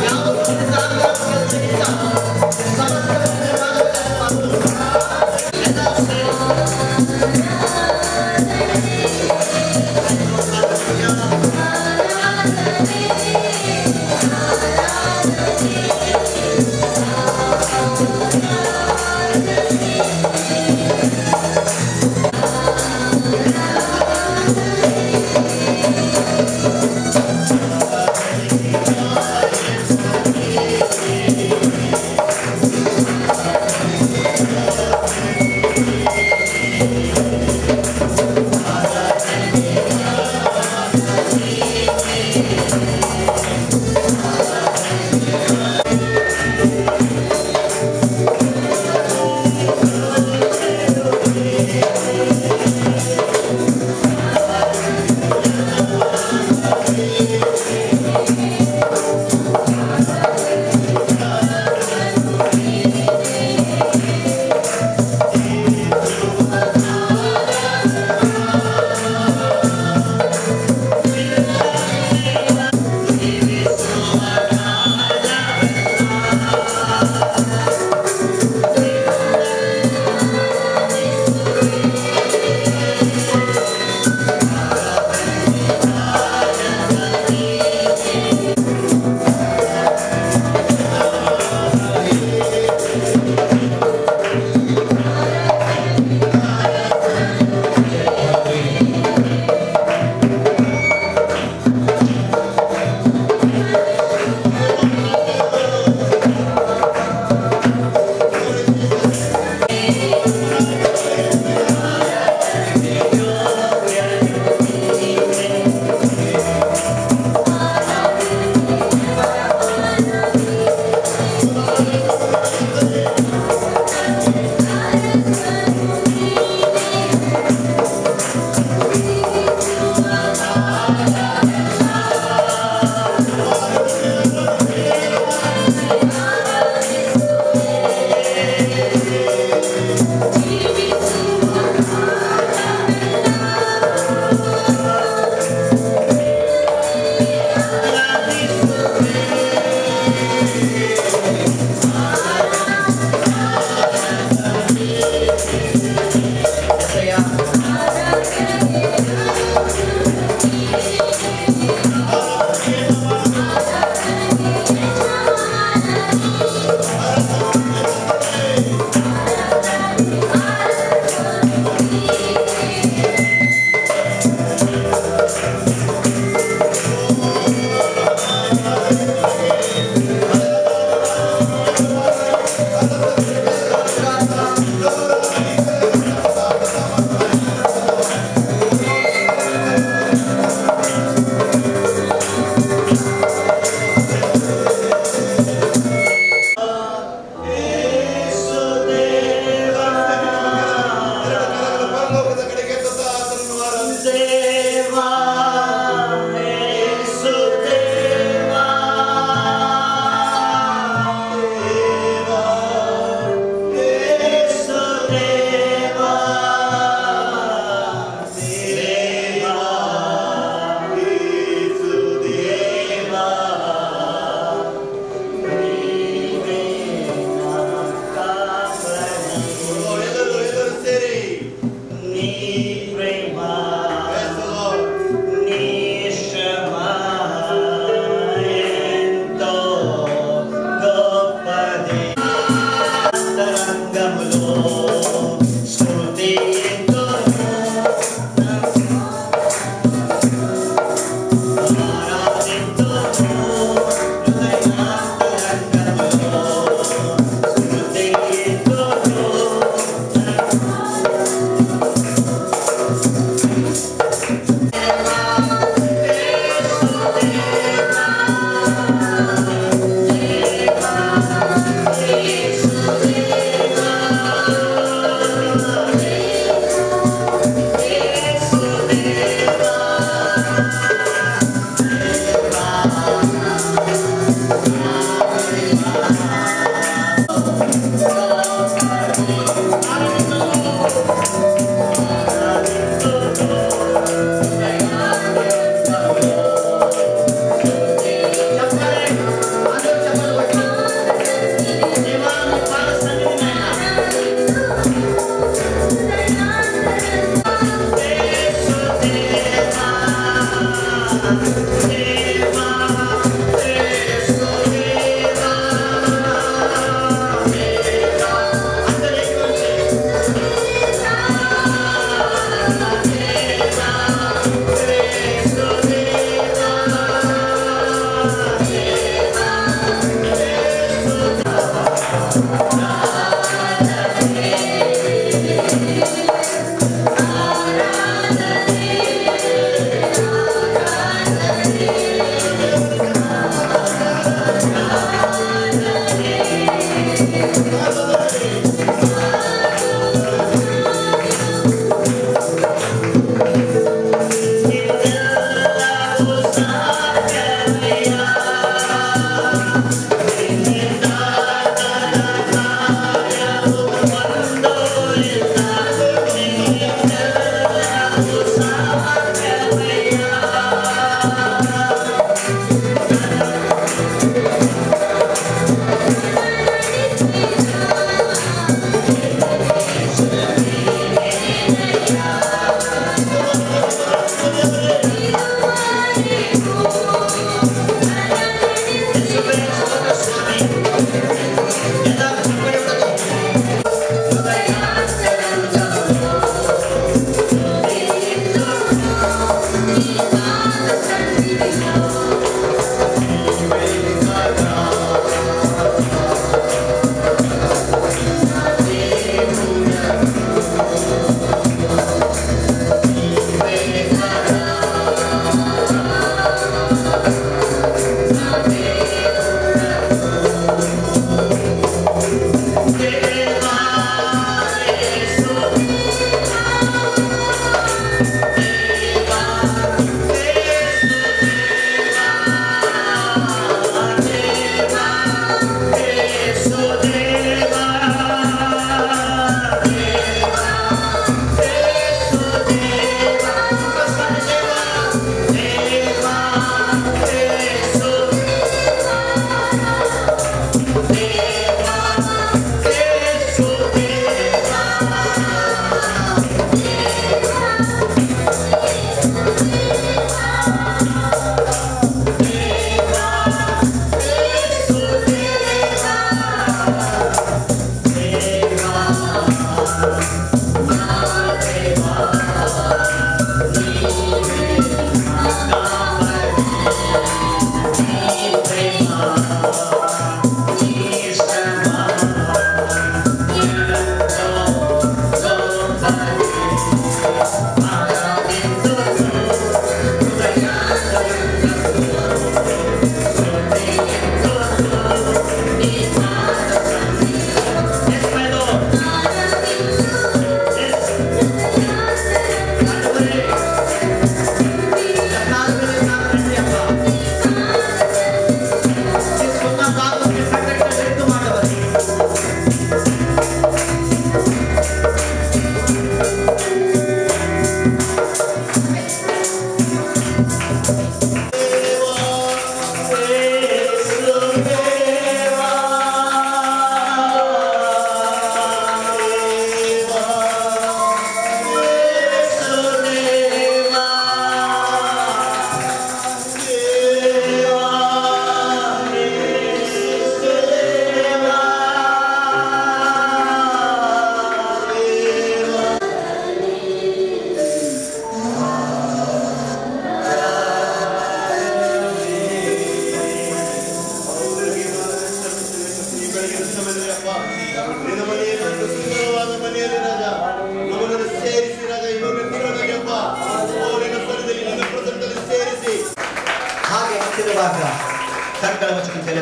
Yang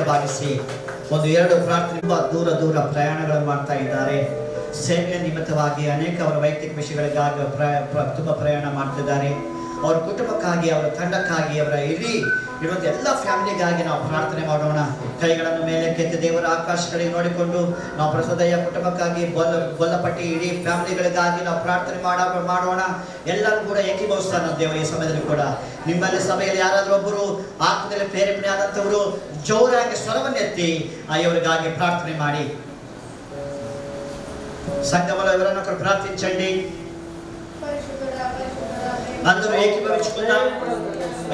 ಭಾಗಿಸಿ ಒಂದು ಎರಡು ಪ್ರಾರ್ಥನೆ ದೂರ ಪ್ರಯಾಣಗಳನ್ನು ಮಾಡ್ತಾ ಇದ್ದಾರೆ. ಸೇವೆಯ ನಿಮಿತ್ತವಾಗಿ ಅನೇಕ ಅವರ ವೈಯಕ್ತಿಕ ವಿಷಯಗಳಿಗಾಗಿ ತುಂಬ ಪ್ರಯಾಣ ಮಾಡ್ತಿದ್ದಾರೆ. ಅವರ ಕುಟುಂಬಕ್ಕಾಗಿ, ಅವರ ತಂಡಕ್ಕಾಗಿ, ಅವರ ಇರುವಂಥ ಎಲ್ಲ ಫ್ಯಾಮಿಲಿಗಾಗಿ ನಾವು ಪ್ರಾರ್ಥನೆ ಮಾಡೋಣ. ಕೈಗಳನ್ನು ಮೇಲೆ ಕೆತ್ತಿ ದೇವರ ಆಕಾಶಗಳಿಗೆ ನೋಡಿಕೊಂಡು ನಾವು ಪ್ರಸದಯ್ಯ ಕುಟುಂಬಕ್ಕಾಗಿ, ಗೊಲ್ಲಪಟ್ಟಿ ಇಡೀ ಫ್ಯಾಮಿಲಿಗಳಿಗಾಗಿ ನಾವು ಪ್ರಾರ್ಥನೆ ಮಾಡೋಣ. ಎಲ್ಲರೂ ಕೂಡ ಏಕೀಭವಿಸ್ತಾನೆ ದೇವರು ಈ ಸಮಯದಲ್ಲಿ ಕೂಡ. ನಿಮ್ಮಲ್ಲಿ ಸಭೆಯಲ್ಲಿ ಯಾರಾದರೂ ಒಬ್ಬರು ಆತ್ಮದಲ್ಲಿ ಪ್ರೇರೇಪಣೆ ಆದಂಥವರು ಜೋರಾಗಿ ಸ್ವರವನ್ನೆತ್ತಿ ಇವರಿಗಾಗಿ ప్రార్థನೆ ಮಾಡಿ. సంఘంలో ఎవరైనా ఒకరు ప్రార్థించండి. అందరూ ఏకీభవించుకుందాం.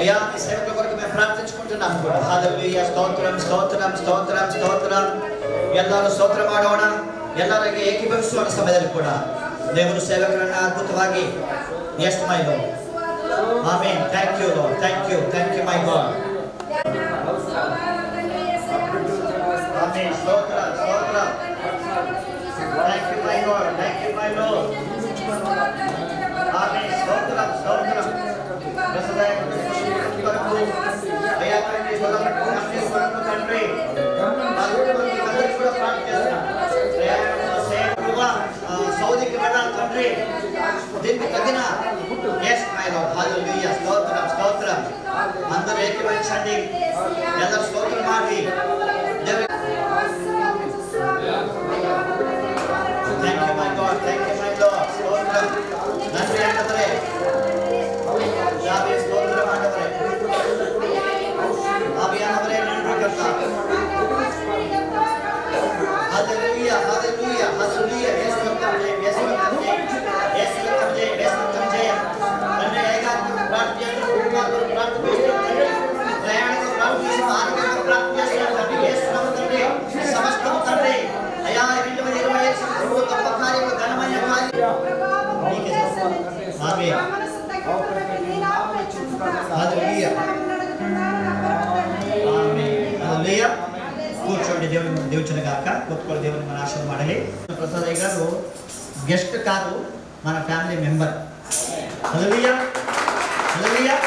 అయ్యా ఈ సేవకుల కొరకు మేము ప్రార్థించుకుంటున్నాం కూడా. హల్లెలూయా, స్తోత్రం స్తోత్రం స్తోత్రం స్తోత్రం. ಎಲ್ಲರೂ ಸ್ತೋತ್ರ ಮಾಡೋಣ. ಎಲ್ಲರಿಗೆ ಏಕೀಭವಿಸುವ ಸಮಯದಲ್ಲಿ ಕೂಡ ದೇವರು ಸೇವಕರನ್ನ ಅದ್ಭುತವಾಗಿ yes my lord. Amen. Thank you lord. Thank you my God. Amen. ಸ್ತೋತ್ರ ಸ್ತೋತ್ರ. Thank you my Lord. Thank you my Lord. Amen. Stotram, stotram. Rasadaya కొరకు అయ్యా తండ్రి స్వరము తండ్రి అందరూ కూడా ప్రార్థిస్తున్నాం. ప్రయాణంలో సేవకులుగా సౌదికి వెళ్ళాలి తండ్రి. దీనికి తగిన yes my Lord. Hallelujah. స్తోత్రం స్తోత్రం. అందరూ ఏకీభవించండి. ಎಲ್ಲರೂ ಸ್ತೋತ್ರ ಮಾಡಿ. Thank you my God. Thank you my Lord. స్తోత్రం. నంది అంటదరే. ಜಾಬೆ ಸ್ತೋತ್ರ ಮಾಡವರೆ. ಅಭಿಯಾನವರೆ ನಂದಿ ಕರ್ತ. Hallelujah. Hallelujah. Hallelujah. ಯೇಸು ಕರ್ತನೇ. ಯೇಸು ಕರ್ತನೇ. ಯೇಸು ಕರ್ತನೇ. ಯೇಸು ಕರ್ತನೇ. తండ్రి ఏకాంత ప్రార్థన కుమారుడు ప్రార్థిస్తున్నాడు. ప్రయాణిక ప్రార్థిస్తూ ఆరోగ్య ప్రార్థిస్తున్నాడు తండ్రి. యేసు నామమున తండ్రి సమస్తము తండ్రి అయ్యా 2025 సంవత్సరంలో గొప్ప కార్యములు ఘనమైన కార్యములు నీకే ఆమేన్. హల్లెలూయా. ఆమేన్. హల్లెలూయా. కూర్చోండి. దేవుని గాక గొప్ప దేవుని మన ఆశీర్వాదం ಮಾಡಲಿ. ప్రసాదయ్య గారు గెస్ట్ కాదు, మన ఫ్యామిలీ మెంబర్. హల్లెలూయా. హల్లెలూయా.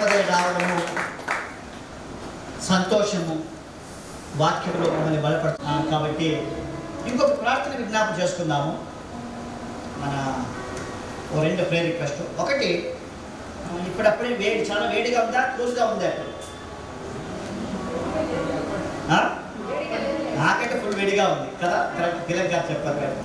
పదే రావడము సంతోషము వాక్యంలో మమ్మల్ని బలపడుతున్నాం కాబట్టి ఇంకొక ప్రార్థన విజ్ఞాపన చేసుకుందాము. మన ఓ 2 ప్రేయర్ రిక్వెస్ట్. ఒకటి, ఇప్పుడప్పుడే వేడి, చాలా వేడిగా ఉందా, క్లోజ్గా ఉందా? నాకంటే ఫుల్ వేడిగా ఉంది కదా, కరెక్ట్. తిలక్ గారు చెప్పారు కదా.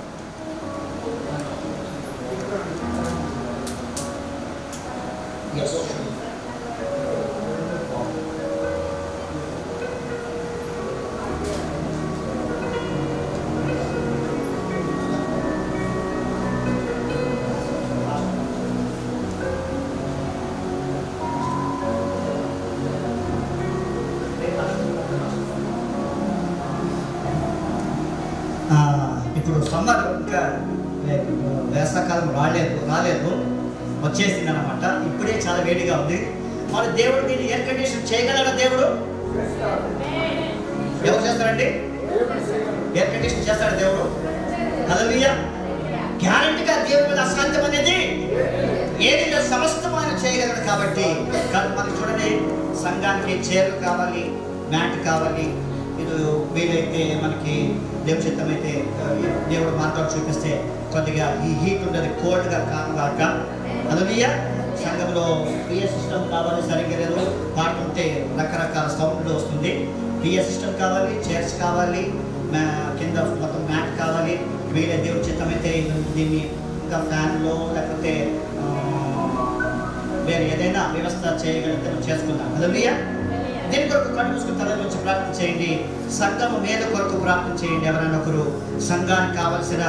ఇప్పుడు సమ్మర్ ఇంకా వేసవకాలం రాలేదు వచ్చేసింది అనమాట. ఇప్పుడే చాలా వేడిగా ఉంది. మరి దేవుడు దీన్ని ఎయిర్ కండిషన్ చేయగలరా? దేవుడు ఎవరు చేస్తారండి? ఎయిర్ కండిషన్ చేస్తాడు దేవుడు. హల్లెలూయా. గ్యారంటీగా దేవుడి మీద అసాధ్యం అనేది ఏది సమస్తం ఆయన చేయగలడు. కాబట్టి మనకి చూడండి, సంఘానికి చైర్లు కావాలి, మ్యాట్ కావాలి. ఇది వీలైతే మనకి దేవుడి చిత్తం అయితే దేవుడు మార్గాలు చూపిస్తే కొద్దిగా ఈ హీట్ ఉండదు, కోల్డ్గా కాక. హల్లెలూయా. సంఘంలో పిఏ సిస్టమ్ కావాలి, సరిగ్గా లేదు, పాడుతుంటే రకరకాల సౌండ్లు వస్తుంది. పిఏ సిస్టమ్ కావాలి, చైర్స్ కావాలి, కింద మొత్తం మ్యాట్ కావాలి. వీళ్ళ దేవుడి చిత్తం అయితే దీన్ని ఇంకా ఫ్యాన్లో లేకపోతే వేరే ఏదైనా వ్యవస్థ చేయగలిగితే చేసుకుందాం. హల్లెలూయా. దీని కొరకు కళ్ళు మూసుకుని తల నుంచి ప్రార్థన చేయండి. సంఘము మేలు కొరకు ప్రార్థన చేయండి. ఎవరైనా ఒకరు సంఘానికి కావలసిన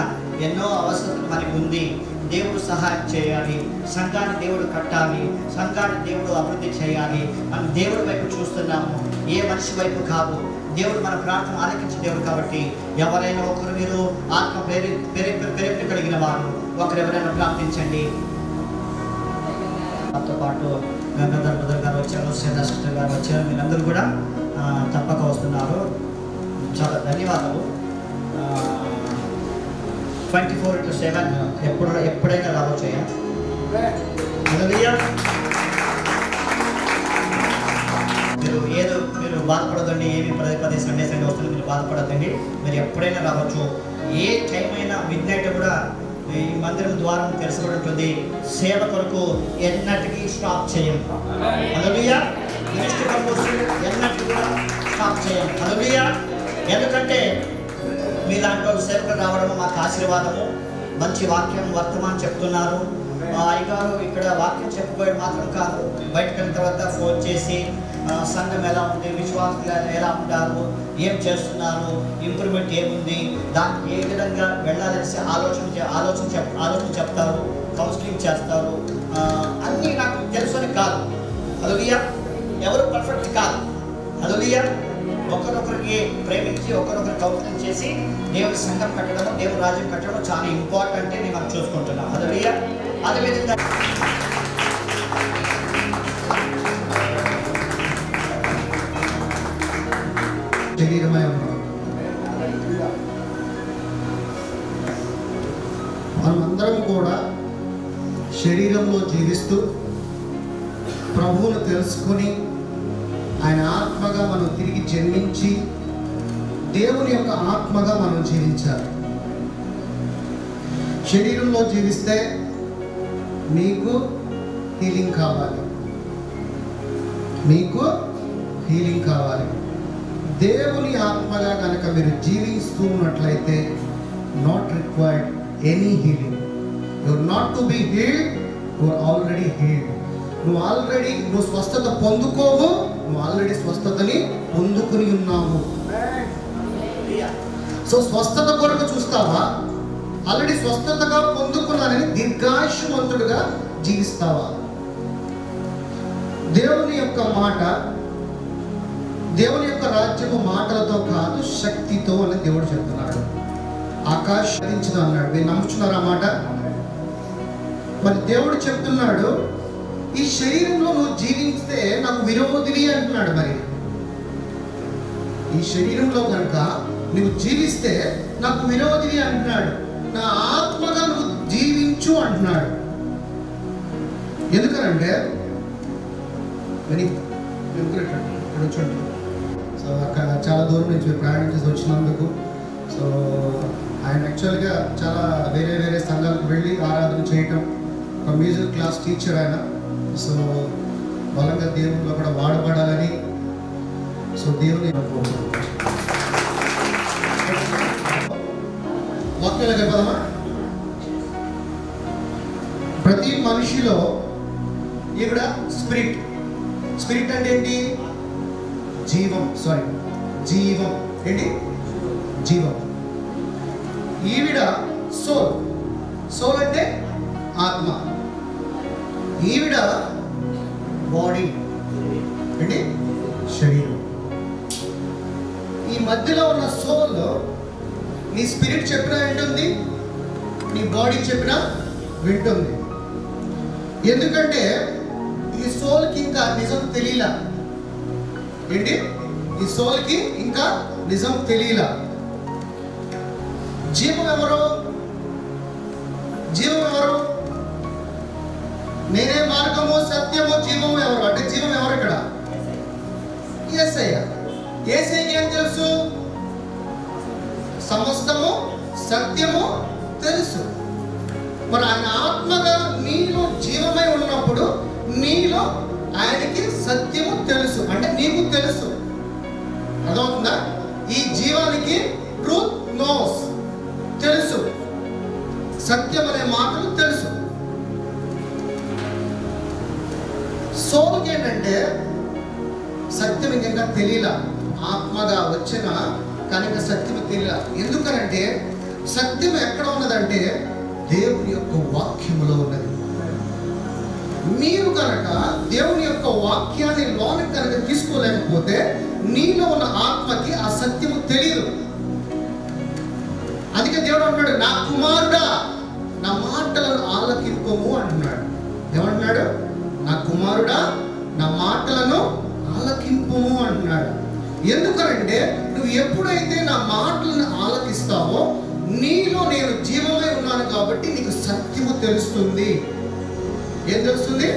ఎన్నో అవసరతలు మనకు ఉంది. దేవుడు సహాయం చేయాలి, సంఘాన్ని దేవుడు కట్టాలి, సంఘాన్ని దేవుడు అభివృద్ధి చేయాలి. మనం దేవుడి వైపు చూస్తున్నాము, ఏ మనిషి వైపు కాదు. దేవుడు మన ప్రార్థన ఆలకించే దేవుడు. కాబట్టి ఎవరైనా ఒకరు మీరు ఆత్మ ప్రేరేపణ కలిగిన వారు ఒకరు ఎవరైనా ప్రార్థించండి. నాతో పాటు గంగాధర్ బ్రదర్ గారు వచ్చారు, శ్రీధర్ సిస్టర్ గారు వచ్చారు. మీరందరూ కూడా తప్పక వస్తున్నారు. చాలా ధన్యవాదాలు. 24/7 ఎప్పుడైనా రావచ్చు. మీరు బాధపడదండి. ఏమి పదే సండే వస్తుంది, మీరు బాధపడద్దండి. మీరు ఎప్పుడైనా రావచ్చు. ఏ టైం అయినా మిడ్నైట్ కూడా ఈ మందిరం ద్వారం తెరచబడి ఉంటుంది. సేవ కొరకు ఎన్నటికీ స్టాప్ చేయం. హల్లెలూయా. మినిస్ట్రీ కొరకు ఎన్నటికీ కూడా స్టాప్ చేయం. హల్లెలూయా. ఎందుకంటే మీలాంటి వాళ్ళు సేవకు రావడం మాకు ఆశీర్వాదము. మంచి వాక్యం వర్తమానం చెప్తున్నారు. అయ్యగారు ఇక్కడ వాక్యం చెప్పబోయేది మాత్రం కాదు, బయటకు వెళ్ళిన తర్వాత ఫోన్ చేసి సంఘం ఎలా ఉంది, విశ్వాసులు ఎలా ఉంటారు, ఏం చేస్తున్నారు, ఇంప్రూవ్మెంట్ ఏముంది, దానికి ఏ విధంగా వెళ్ళాలనేసి ఆలోచన చెప్తారు, కౌన్సిలింగ్ చేస్తారు. అన్నీ నాకు తెలుసుని కాదు. హల్లెలూయా. ఎవరు పర్ఫెక్ట్ కాదు. హల్లెలూయా. ఒకరొకరికి ప్రేమించి ఒకరొకరు కౌన్సిలింగ్ చేసి దేవుడి సంఘం కట్టడం, దేవుడి రాజ్యం కట్టడం చాలా ఇంపార్టెంట్ అని మనం చూసుకుంటున్నాం. హల్లెలూయా. అదేవిధంగా శరీరమై ఉన్నాం. మనమందరం కూడా శరీరంలో జీవిస్తూ ప్రభువును తెలుసుకుని ఆయన ఆత్మగా మనం తిరిగి జన్మించి దేవుని యొక్క ఆత్మగా మనం జీవించాలి. శరీరంలో జీవిస్తే మీకు హీలింగ్ కావాలి, మీకు హీలింగ్ కావాలి. దేవుని ఆత్మగా కనుక మీరు జీవిస్తూ ఉన్నట్లయితే not required any healing. You are not to be healed, you are already healed. నువ్వు స్వస్థత పొందుకోవు, నువ్వు ఆల్రెడీ స్వస్థతని పొందుకుని ఉన్నావు. సో స్వస్థత కొరకు చూస్తావా? ఆల్రెడీ స్వస్థతగా పొందుకున్నానని దీర్ఘాయుష్మంతుడుగా జీవిస్తావా? దేవుని యొక్క మాట, దేవుని యొక్క రాజ్యము మాటలతో కాదు శక్తితో అని దేవుడు చెప్తున్నాడు. ఆకాశించదు అన్నాడు. మీరు నమ్ముచున్నారా మాట? మరి దేవుడు చెప్తున్నాడు, ఈ శరీరంలో నువ్వు జీవిస్తే నాకు విరోధివి అంటున్నాడు. మరి ఈ శరీరంలో కనుక నువ్వు జీవిస్తే నాకు విరోధివి అంటున్నాడు. నా ఆత్మగా నువ్వు జీవించు అంటున్నాడు. ఎందుకనంటే సో అక్కడ చాలా దూరం నుంచి ప్రయాణం చేసి వచ్చినందుకు సో ఆయన యాక్చువల్గా చాలా వేరే వేరే సంఘాలకు వెళ్ళి ఆరాధన చేయటం, ఒక మ్యూజిక్ క్లాస్ టీచర్ ఆయన. సో బలంగా దేవునిలో కూడా వాడబడాలని సో దేవుని వాక్యాలకు వెళ్ళిపోదామా? ప్రతి మనిషిలో ఈవిడ స్పిరిట్. స్పిరిట్ అంటే ఏంటి? జీవం. జీవం ఏంటి? జీవం. ఈవిడ సోల్. సోల్ అంటే ఆత్మ. ఈవిడ బాడీ ఏంటి? శరీరం. ఈ మధ్యలో ఉన్న సోల్ నీ స్పిరిట్ చెప్పినా వింటుంది, నీ బాడీ చెప్పినా వింటుంది. ఎందుకంటే ఈ సోల్కి ఇంకా నిజం తెలియలా. ఏంటి? ఈ సోల్కి ఇంకా నిజం తెలియలా. జీవం ఎవరు? జీవం ఎవరు? నేనే మార్గము సత్యము జీవము ఎవరు అంటే జీవం ఎవరు ఇక్కడ? యేసయ్య. యేసయ్యకి ఏం తెలుసు? సమస్తము సత్యము తెలుసు. మరి ఆయన ఆత్మగా నీలో జీవమై ఉన్నప్పుడు నీలో ఆయనకి సత్యము తెలుసు అంటే నీకు తెలుసు. అర్థమవుతుందా? ఈ జీవానికి ట్రూత్ నోస్ తెలుసు, సత్యం అనే మాటలు తెలుసు. సోల్కి ఏంటంటే సత్యం ఇంకా తెలియలా. ఆత్మగా వచ్చిన కానీ ఇంకా సత్యం తెలియలా. ఎందుకనంటే సత్యం ఎక్కడ ఉన్నదంటే దేవుని యొక్క వాక్యములో ఉన్నది. మీరు కనుక దేవుని యొక్క వాక్యాన్ని లోనికి కనుక తీసుకోలేకపోతే నీలో ఉన్న ఆత్మకి ఆ సత్యము తెలియదు. అందుకే దేవుడు అంటున్నాడు, నా కుమారుడా నా మాటలను ఆలకింపము అంటున్నాడు. ఏమంటున్నాడు? నా కుమారుడా నా మాటలను ఆలకింపము అంటున్నాడు. ఎందుకనంటే నువ్వు ఎప్పుడైతే నా మాటలను ఆలకిస్తావో నీలో నేను జీవమై ఉన్నాను కాబట్టి నీకు సత్యము తెలుస్తుంది. ఏం తెలుస్తుంది?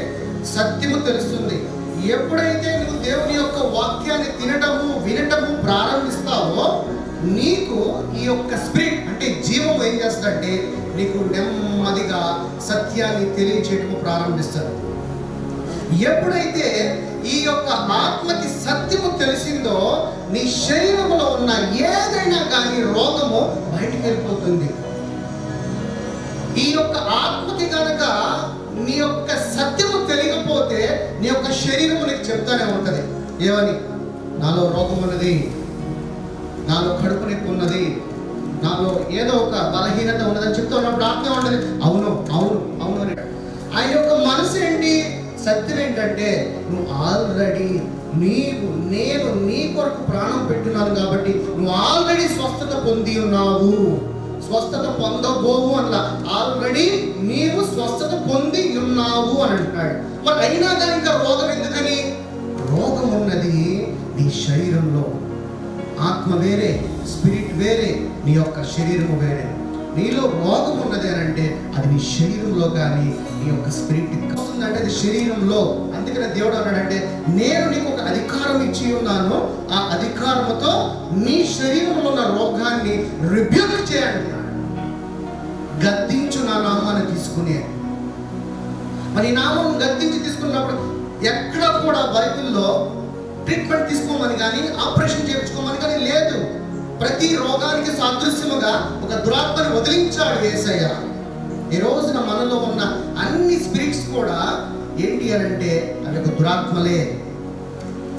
సత్యము తెలుస్తుంది. ఎప్పుడైతే నువ్వు దేవుని యొక్క వాక్యాన్ని వినటము ప్రారంభిస్తావో నీకు ఈ యొక్క స్పిరిట్ అంటే జీవం ఏం చేస్తుందంటే నీకు నెమ్మదిగా సత్యాన్ని తెలియచేయటము ప్రారంభిస్తుంది. ఎప్పుడైతే ఈ యొక్క ఆత్మకి సత్యము తెలిసిందో నీ శరీరంలో ఉన్న ఏదైనా కానీ రోగము బయటికి వెళ్ళిపోతుంది. ఈ యొక్క ఆత్మకి కనుక నీ యొక్క సత్యము తెలియకపోతే నీ యొక్క శరీరము నీకు చెప్తానే ఉంటది. ఏమని? నాలో రోగం ఉన్నది, నాలో కడుపు నొప్పి ఉన్నది, నాలో ఏదో ఒక బలహీనత ఉన్నదని చెప్తా ఉన్నప్పుడు ఆత్మ ఉంటుంది అవును అవును అవును అని. ఆయన యొక్క మనసు ఏంటి? సత్యం ఏంటంటే నువ్వు ఆల్రెడీ నేను నీ కొరకు ప్రాణం పెట్టున్నాను కాబట్టి నువ్వు ఆల్రెడీ స్వస్థత పొంది ఉన్నావు, స్వస్థత పొందబోవు అలా. ఆల్రెడీ నీవు స్వస్థత పొంది ఉన్నావు అని అంటున్నాడు. మరి అయినా కానీ ఇంకా రోగం ఎందుకని? రోగం ఉన్నది నీ శరీరంలో. ఆత్మ వేరే, స్పిరిట్ వేరే, నీ యొక్క శరీరము వేరే. నీలో రోగం ఉన్నది అని అంటే అది నీ శరీరంలో కానీ నీ యొక్క స్పిరిట్ వస్తుందంటే అది శరీరంలో. అందుకనే దేవుడు అన్నాడంటే నేను నీకు ఒక అధికారం ఇచ్చి ఉన్నాను, ఆ అధికారముతో నీ శరీరంలో ఉన్న రోగాన్ని రిబ్యూక్ చేయండి, గద్దించు నా నామాన్ని తీసుకునే. మరి నామం గద్దించి తీసుకున్నప్పుడు ఎక్కడ కూడా బైబిల్లో ట్రీట్మెంట్ తీసుకోమని కానీ ఆపరేషన్ చేయించుకోమని కానీ లేదు. ప్రతి రోగానికి సాదృశ్యముగా ఒక దురాత్మని వదిలించాడు యేసయ్య. ఈ రోజున మనలో ఉన్న అన్ని స్పిరిట్స్ కూడా ఏంటి అని అంటే అవి ఒక దురాత్మలే.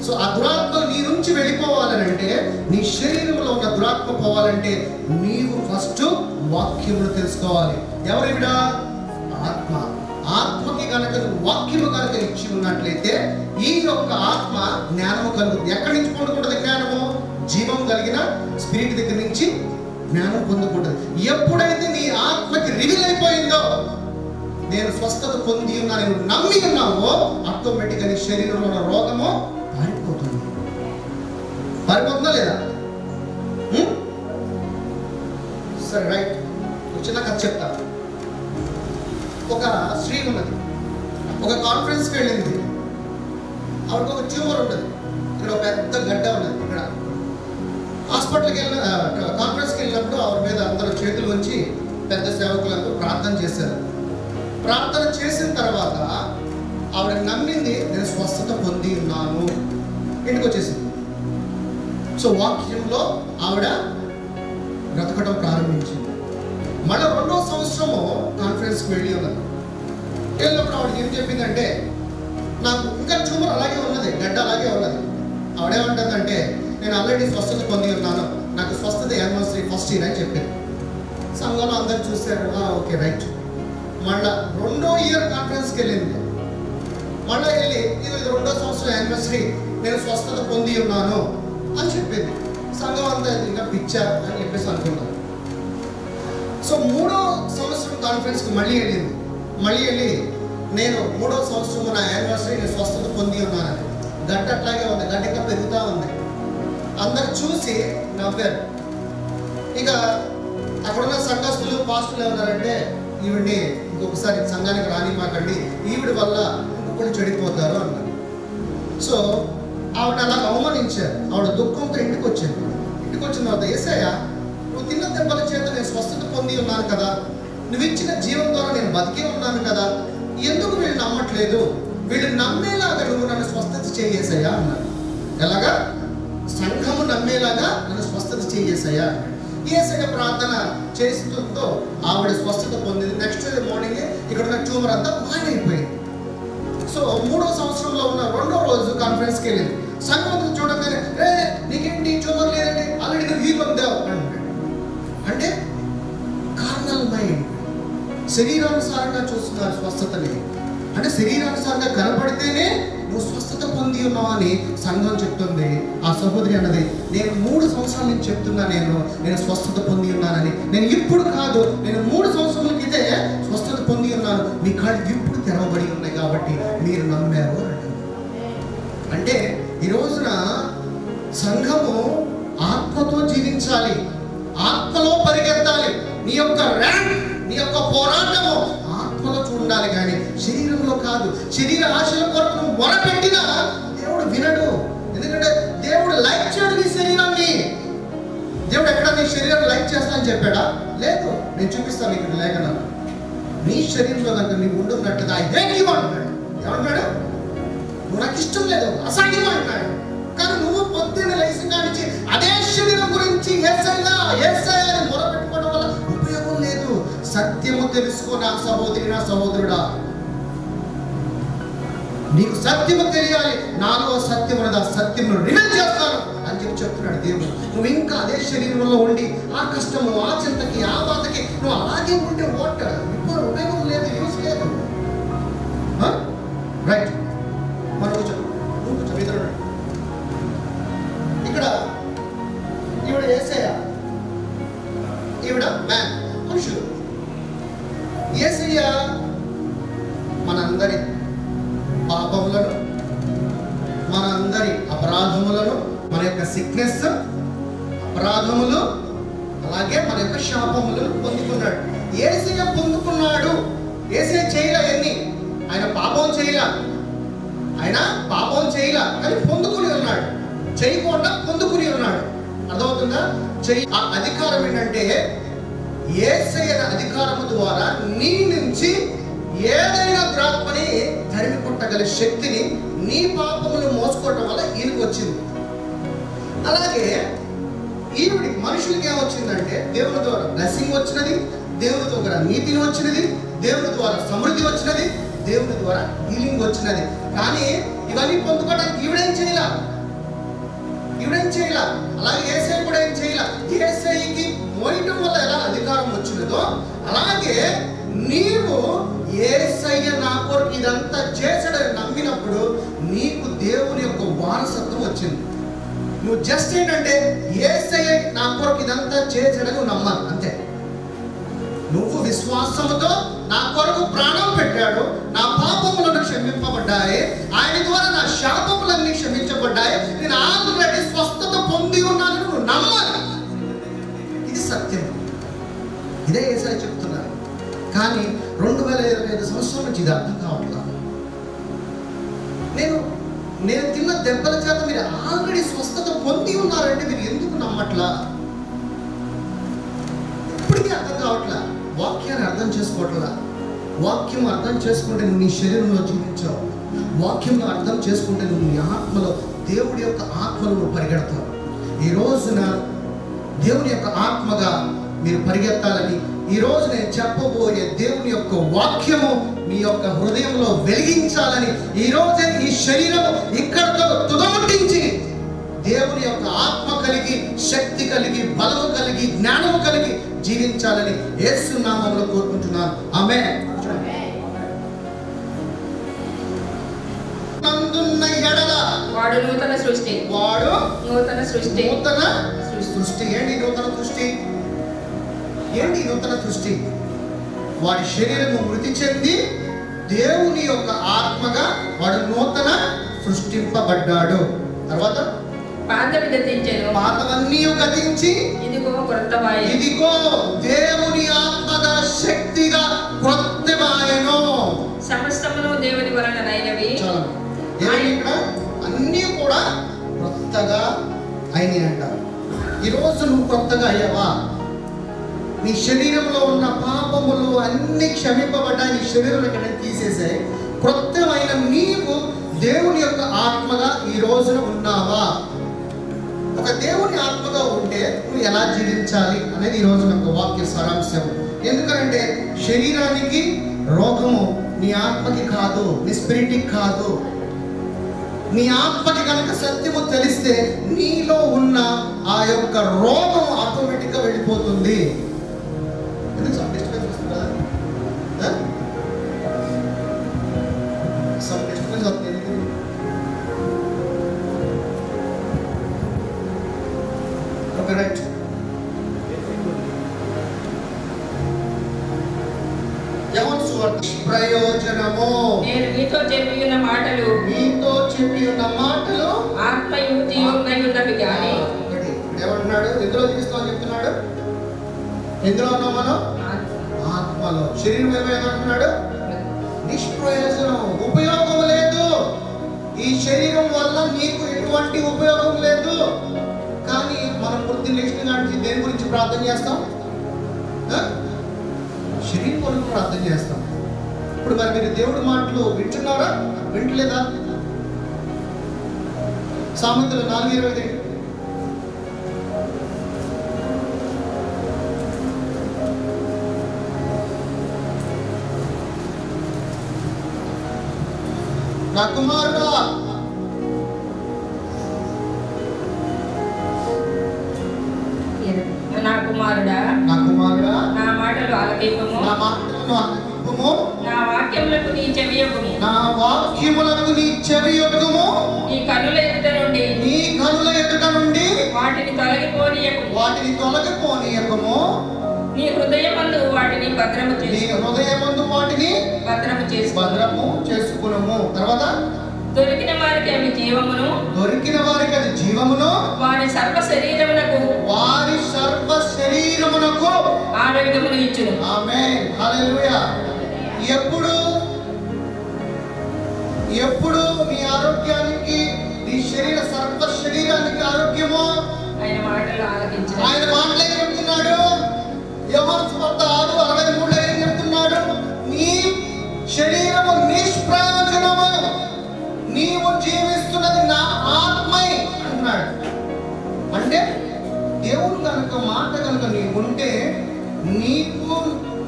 సో ఆ దురాత్మ నీ నుంచి వెళ్ళిపోవాలని అంటే నీ శరీరంలో ఉన్న దురాత్మ పోవాలంటే నీవు ఫస్ట్ వాక్యమును తెలుసుకోవాలి. ఎవరివిడా? ఆత్మ. ఆత్మకి కనుక వాక్యము కనుక ఇచ్చి ఉన్నట్లయితే ఈ యొక్క ఆత్మ జ్ఞానము కలుగుతుంది. ఎక్కడి నుంచి పొందుకుంటుంది జ్ఞానము? జీవం కలిగిన స్పిరిట్ దగ్గర నుంచి జ్ఞానం పొందుకుంటుంది. ఎప్పుడైతే నీ ఆత్మకి రివీల్ అయిపోయిందో నేను స్వస్థత పొంది ఉన్నా, నేను నమ్మి ఉన్నావో ఆటోమేటిక్గా నీ శరీరంలో ఉన్న రోగము పారిపోతుంది. పారిపోతుందా లేదా? సరే రైట్. చిన్న కథ చెప్తా. ఒక స్త్రీ ఉన్నది, ఒక కాన్ఫరెన్స్కి వెళ్ళింది. ఆవిడకి ఒక ట్యూమర్ ఉంటుంది, ఇక్కడ ఒక పెద్ద గడ్డ ఉన్నది. ఇక్కడ హాస్పిటల్కి వెళ్ళిన కాన్ఫరెన్స్కి వెళ్ళినప్పుడు ఆవిడ మీద అందరూ చేతులు ఉంచి పెద్ద సేవకులందరూ ప్రార్థన చేశారు. ప్రార్థన చేసిన తర్వాత ఆవిడ నమ్మింది, నేను స్వస్థత పొంది ఉన్నాను, ఇంటికి వచ్చేసింది. సో వాక్యంలో ఆవిడ బ్రతకడం ప్రారంభించింది. మళ్ళీ 2వ సంవత్సరము కాన్ఫరెన్స్కి వెళ్ళి ఉన్నది. వెళ్ళినప్పుడు ఆవిడకి ఏం చెప్పిందంటే, నాకు ఇంకా ట్యూమర్ అలాగే ఉన్నది, గడ్డ అలాగే ఉన్నది. ఆవిడేమంటుందంటే, నేను ఆల్రెడీ స్వస్థత పొంది ఉన్నాను, నాకు స్వస్థత యానివర్సరీ ఫస్ట్ ఇయర్ అని చెప్పింది. సంఘంలో అందరు చూశారు, ఓకే రైట్. మళ్ళీ 2వ ఇయర్ కాన్ఫరెన్స్కి వెళ్ళింది. మళ్ళీ వెళ్ళి ఇది 2వ సంవత్సరం యానివర్సరీ, నేను స్వస్థత పొంది ఉన్నాను అని చెప్పింది. సంఘం అంతా ఇంకా పిచ్చా అని చెప్పేసి అనుకున్నారు. సో 3వ సంవత్సరం కాన్ఫరెన్స్కి మళ్ళీ వెళ్ళింది. మళ్ళీ వెళ్ళి నేను 3వ సంవత్సరం నా యానివర్సరీ, నేను స్వస్థత పొంది ఉన్నానని. గడ్డ అట్లాగే ఉంది, గడ్డ ఇంకా పెరుగుతూ ఉంది. అందరు చూసి నవ్వారు. ఇక అక్కడున్న సంఘస్థులు పాస్టర్లు ఏమన్నారంటే, ఈవిడ్ని ఇంకొకసారి సంఘానికి రానివ్వకండి, ఈవిడ వల్ల ఇంకొకరు చెడిపోతారు అన్నారు. సో ఆవిడ అలా అవమానించారు. ఆవిడ దుఃఖంతో ఇంటికి వచ్చింది. ఇంటికి వచ్చిన తర్వాత, యేసయ్య నువ్వు తిన్న దెబ్బల చేత నేను స్వస్థత పొంది ఉన్నాను కదా, నువ్వు ఇచ్చిన జీవం ద్వారా నేను బతికే ఉన్నాను కదా, ఎందుకు వీళ్ళు నమ్మట్లేదు? వీళ్ళు నమ్మేలాగా నువ్వు నన్ను స్వస్థత చేయేసయ్యా అన్నారు. ఎలాగా? సంఘము నమ్మేలాగా నన్ను స్వస్థత చేయేసయ్యా అన్నాడు. యేసయ్య ప్రార్థన చేస్తుందో ఆవిడ స్వస్థత పొందింది. నెక్స్ట్ డే మార్నింగ్ ఇక్కడ ఉన్న ట్యూమర్ అంతా మాయమైపోయింది. సో 3వ సంవత్సరంలో ఉన్న 2వ రోజు కాన్ఫరెన్స్కి వెళ్ళింది. సంఘం చూడగానే, నీకేంటి ట్యూమర్ లేదండి, ఆల్రెడీ నువ్వు హీల్ పొందావు అంటాడు. అంటే కార్నల్ మైండ్, శరీరానుసారంగా చూస్తున్నారు స్వస్థతని. అంటే శరీరానుసారంగా కనపడితేనే నువ్వు స్వస్థత పొంది ఉన్నావు అని సంఘం చెప్తుంది. ఆ సహోదరి అన్నది, నేను 3 సంవత్సరాల నుంచి చెప్తున్నా, నేను స్వస్థత పొంది ఉన్నానని. నేను ఇప్పుడు కాదు, నేను 3 సంవత్సరాల క్రితే స్వస్థత పొంది ఉన్నాను, మీ కాళ్ళు ఇప్పుడు తెరవబడి ఉన్నాయి కాబట్టి మీరు నమ్మారు అంటారు. అంటే ఈ రోజున సంఘము ఆత్మతో జీవించాలి, ఆత్మలో పరిగెత్తాలి. నీ యొక్క ర్యాంక్, నీ యొక్క పోరాటము ఆత్మలో చూడాలి కానీ శరీరంలో కాదు. శరీర ఆశల కొరకు నువ్వు మొరపెట్టినా దేవుడు వినడు. ఎందుకంటే దేవుడు లైక్ చేయడు నీ శరీరాన్ని. దేవుడు ఎక్కడ నీ శరీరాన్ని లైక్ చేస్తానని చెప్పాడా? లేదు. నేను చూపిస్తాను ఇక్కడ లేఖనం. నీ శరీరంలో కనుక నీవు ఉండున్నట్టుగా ఐ హేట్ యు అంటాడు. ఏమంటాడు? నువ్వు నాకు ఇష్టం లేదు, అసహ్యం అంటాడు. కానీ నువ్వు పొద్దున్న లేచిన నుంచి అదే శరీరం గురించి యేసయ్య మొరపెట్టుకోవడం వల్ల ఉపయోగం లేదు. సత్యము తెలుసుకో నా సహోదరి, నా సహోదరుడా, నీకు సత్యము తెలియాలి. నాలో సత్యం ఉన్నది, ఆ సత్యమును రివీల్ చేస్తాను అని చెప్తున్నాడు దేవుడు. నువ్వు ఇంకా అదే శరీరంలో ఉండి ఆ కష్టము, ఆ చింతకి, ఆ బాధకి నువ్వు అలాగే ఉంటే ఇప్పుడు ఉపయోగం లేదు, యూజ్ లేదు. రైట్, మనం కూర్చో, నువ్వు కూర్చో, ఇద్దరు. ఇక్కడ ఈవిడ యేసయ్య, ఈవిడ మ్యాన్, మనుషులు. యేసయ్య మనందరి పాపములను, మనందరి అపరాధములను, మన యొక్క సిక్నెస్, అపరాధములు, అలాగే మన యొక్క శాపములను పొందుకున్నాడు. యేసయ్య పొందుకున్నాడు. యేసయ్య చేయలే ఎన్ని, ఆయన పాపం చేయలా, కానీ పొందుకుని ఉన్నాడు. చేయకుండా పొందుకుని ఉన్నాడు. అర్థమవుతుందా? ఆ అధికారం ఏంటంటే, యేసయ్య అధికారము ద్వారా నీ నుంచి ఏదైనా ద్రాత్మని తరిమి కొట్టగల శక్తిని నీ పాపములు మోసుకోవటం వల్ల ఈయనకు వచ్చింది. అలాగే ఈవిడికి, మనుషులకి ఏమొచ్చిందంటే, దేవుని ద్వారా బ్లెస్సింగ్ వచ్చినది, దేవుని ద్వారా నీతిని వచ్చినది, దేవుని ద్వారా సమృద్ధి వచ్చినది, దేవుని ద్వారా హీలింగ్ వచ్చినది. కానీ ఇవన్నీ పొందుకోవడానికి ఈవిడేం చేయాల. అలాగే యేసయ్య కూడా ఏం చేయాల. యేసయ్యకి మోయటం వల్ల ఎలా అధికారం వచ్చినదో అలాగే నీవు యేసయ్య నా కొరకు ఇదంతా చేశాడని నమ్మినప్పుడు నీకు దేవుని యొక్క వారసత్వం వచ్చింది. నువ్వు జస్ట్ ఏంటంటే యేసయ్య నా కొరకు ఇదంతా చేశాడని నువ్వు నమ్మాలి అంతే. నువ్వు విశ్వాసముతో నా కొరకు ప్రాణం పెట్టాడు, నా పాపములను క్షమింపబడ్డాయి, ఆయన ద్వారా నా శాపములన్నీ క్షమించబడ్డాయి, నేను ఆల్రెడీ స్వస్థత పొంది ఉన్నానని నువ్వు నమ్మాలి. ఇది సత్యం. ఇదే యేసయ్య చెప్తున్నారు. కానీ 2025 సంవత్సరాల నుంచి ఇది అర్థం కావట్లా. నేను తిన్న దెబ్బల చేత మీరు ఆల్రెడీ స్వస్థత పొంది ఉన్నారంటే మీరు ఎందుకు నమ్మట్లా, ఇప్పటికీ అర్థం కావట్లా, వాక్యాన్ని అర్థం చేసుకోవట్లా. వాక్యం అర్థం చేసుకుంటే నువ్వు నీ శరీరంలో జీవించావు, వాక్యం అర్థం చేసుకుంటే నువ్వు నీ ఆత్మలో దేవుడి యొక్క ఆత్మలో నువ్వు పరిగెడతావు. ఈ రోజున దేవుని యొక్క ఆత్మగా మీరు పరిగెత్తాలని ఈ రోజు నేను చెప్పబోయే దేవుని యొక్క వాక్యము మీ యొక్క హృదయంలో వెలిగించాలని ఈ రోజే ఈ శరీరము ఇక్కడతో తుదముట్టించి దేవుని యొక్క ఆత్మ కలిగి, శక్తి కలిగి, బలము కలిగి, జ్ఞానము కలిగి జీవించాలని యేసు నామములో కోరుకుంటున్నాను. ఆమేన్. నందున్న ఎడల వాడు నూతన సృష్టి. వాడు నూతన సృష్టి. నూతన సృష్టి. ఏంటి నూతన సృష్టి? ఏంటి నూతన సృష్టి? వాడి శరీరము మృతి చెంది దేవుని యొక్క ఆత్మగా వాడు నూతన సృష్టింపబడ్డాడు. తర్వాత పాతవి గతించెను, పాతవన్నీ గతించి ఇదిగో క్రొత్తవాయెను. ఇదిగో దేవుని ఆత్మగా, శక్తిగా క్రొత్తవాయెను. సమస్తమును దేవుని వలనైనవి. చాలా ఇక్కడ అన్నీ కూడా క్రొత్తగా అయినాయి అంట. ఈరోజు నువ్వు కొత్తగా అయ్యావా? నీ శరీరంలో ఉన్న పాపములు అన్ని క్షమింపబడ్డాయి. నీ శరీరం ఇక్కడ తీసేసాయి. క్రొత్తమైన నీవు దేవుని యొక్క ఆత్మగా ఈ రోజున ఉన్నావా? ఒక దేవుని ఆత్మగా ఉంటే నువ్వు ఎలా జీవించాలి అనేది ఈ రోజు ఒక వాక్య సారాంశం. ఎందుకంటే శరీరానికి రోగము నీ ఆత్మకి కాదు, నీ స్పిరిట్కి కాదు. నీ ఆత్మకి కనుక సత్యము తెలిస్తే నీలో ఉన్న ఆ యొక్క రోగం ఆటోమేటిక్గా వెళ్ళిపోతుంది. ప్రయోజనము. నేను మీతో చెప్పి ఉన్న మాటలు ఆత్మయు జీవమై ఉన్నవి కానీ. ఏమంటున్నాడు? ఎందులో జీవిస్తామని చెప్తున్నాడు? ఎందులో ఉన్నాం మనం? ఆత్మలో. శరీరం ఏమంటున్నాడు? నిష్ప్రయోజనం, ఉపయోగం లేదు. ఈ శరీరం వల్ల నీకు ఎటువంటి ఉపయోగం లేదు. కానీ మనం పొద్దున్న లేచిన నాటికి దేని గురించి ప్రార్థన చేస్తాం? శరీరం కొరకు ప్రార్థన చేస్తాం. ఇప్పుడు మరి మీరు దేవుడి మాటలు వింటున్నారా, వింటలేదా? సామెతలు 4:23 నా కుమారుడా నా మాటలు ఆలకింపుము. నా వాక్యములకు నీ చెవియొగ్గుము. నీ కన్నుల ఎదుట నుండి వాటిని తొలగిపోనీయకుము. నీ హృదయమందు వాటిని భద్రము చేసుకునుము. తర్వాత దొరికిన వారికి అది జీవమును వారి సర్వ శరీరమునకు ఆరోగ్యమును ఇచ్చును. ఆమేన్. హల్లెలూయా. ఎప్పుడు నీ ఆరోగ్యానికి, నీ సర్వ శరీరానికి ఆరోగ్యమో ఆయన మాటలు ఆలకించాలి. ఆయన మాటలు ఏం చెప్తున్నాడు? యోహాను సువార్త 6:63 ఏం చెప్తున్నాడు? నీ శరీరము నిష్ప్రయోజనము, నీవు జీవిస్తున్నది నా ఆత్మై అంటున్నాడు. అంటే దేవుడు కనుక మాట కనుక నీకుంటే నీకు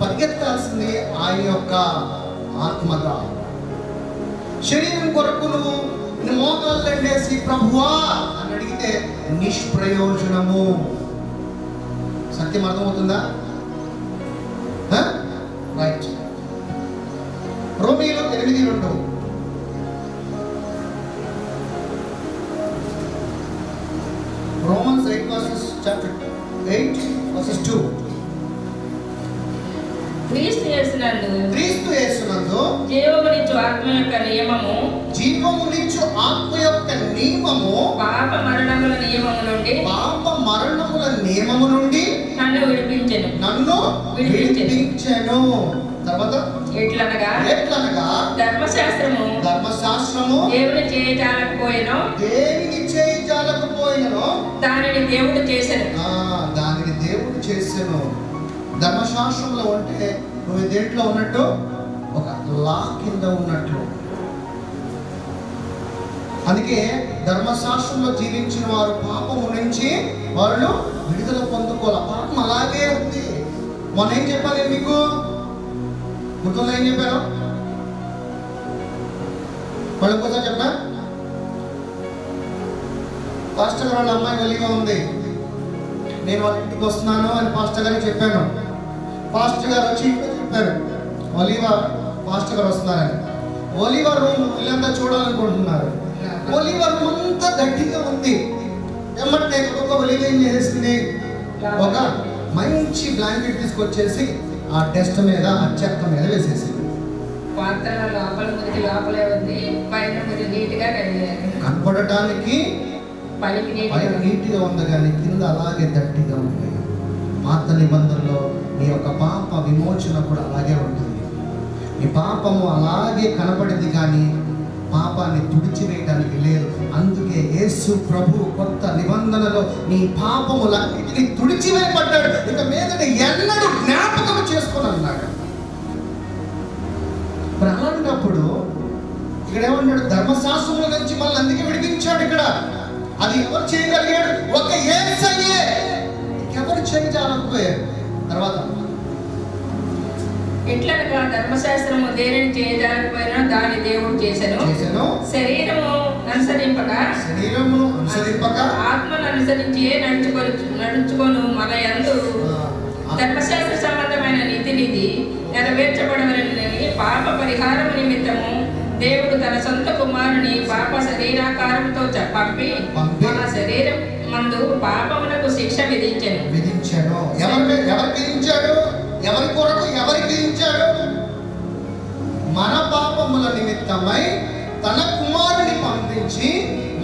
పరిగెత్తాల్సింది ఆయన యొక్క ఆత్మగా. శరీరం కొరకు నువ్వు మోకాళ్ళు ఎండేసి ప్రభువా అని అడిగితే నిష్ప్రయోజనము. సత్యం అర్థమవుతుందా? రైట్. రోమీయులు 8:2 Romans 8:2 క్రీస్తు యేసునందు జీవమునిచ్చు ఆత్మ యొక్క నియమము పాప మరణముల నియమము నుండి నన్ను విడిపించెను. తర్వాత ఎట్లనగా ధర్మశాస్త్రము దేనిని చేయజాలకపోయెను అయినను దానిని దేవుడు చేశాను. దానిని దేవుడు చేశాను. ధర్మశాస్త్రంలో ఉంటే నువ్వు దేంట్లో ఉన్నట్టు, ఒక లా కింద ఉన్నట్లు. అందుకే ధర్మశాస్త్రంలో జీవించిన వారు పాపము నుంచి వాళ్ళు విడుదల పొందుకోవాలి. పాపం అలాగే ఉంది. మొన్న ఏం చెప్పాలి మీకు గుర్తుందా? ఏం చెప్పాను? వాళ్ళు ఇంకోసారి చెప్పా. పాస్టర్ గారు వాళ్ళ అమ్మాయి వెళ్ళిగా ఉంది, నేను వాళ్ళ ఇంటికి వస్తున్నాను అని పాస్టర్ గారికి చెప్పాను. పాస్టర్ గారు వచ్చి ఇంట్లో చెప్పారు, ఒలివా పాస్టర్ గారు వస్తున్నారని. ఒలివా రూమ్ వీళ్ళంతా చూడాలనుకుంటున్నారు. ఒలివా రూమ్ అంతా గట్టిగా ఉంది. ఏమంటే ఒక ఒలివ ఏం చేసేసింది, ఒక మంచి బ్లాంకెట్ తీసుకొచ్చేసి ఆ డస్ట్ మీద, ఆ చెక్క మీద వేసేసింది. పాత్ర లోపల మురికి లోపలే ఉంది, పైన మురికి నీట్గా కడిగారు. కనపడటానికి పైకి నీట్గా ఉంది కానీ కింద అలాగే దట్టిగా ఉంది. పాత నిబంధనలో నీ యొక్క పాప విమోచన కూడా అలాగే ఉంటుంది. నీ పాపము అలాగే కనపడింది కానీ పాపాన్ని తుడిచివేయడానికి లేదు. అందుకే యేసు ప్రభు కొత్త నిబంధనలో నీ పాపములన్నిటిని తుడిచివేయబడ్డాడు. ఇక మీదట ఎన్నడూ జ్ఞాపకం చేసుకొని అన్నాడు. మరి అలాంటప్పుడు ఇక్కడ ఏమన్నాడు, ధర్మశాస్త్రంలో నుంచి మళ్ళీ అందుకే విడిపించాడు. ఇక్కడ అది ఎవరు చేయగలిగాడు? ఒక యేసయ్యే. ఎవరు చేయజాలకపోయారు. తర్వాత ఎట్లనగా ధర్మశాస్త్రము దేనిని చేయజాలకపోయినా దాని దేవుడు చేశాను. శరీరము అనుసరింపక ఆత్మను అనుసరించి నడుచుకొను మన యందు ధర్మశాస్త్ర సంబంధమైన నీతినిధి నెరవేర్చబడవలని పాప పరిహారం నిమిత్తము దేవుడు తన సొంత కుమారుని పాప శరీరాకారంతో పంపి మన శరీరం మందు పాపములకు శిక్ష విధించాను. ఎవరికి విధించాడు? ఎవరి కొరకు ఎవరికి విధించాడు? మన పాపముల నిమిత్తమై తన కుమారుని పంపించి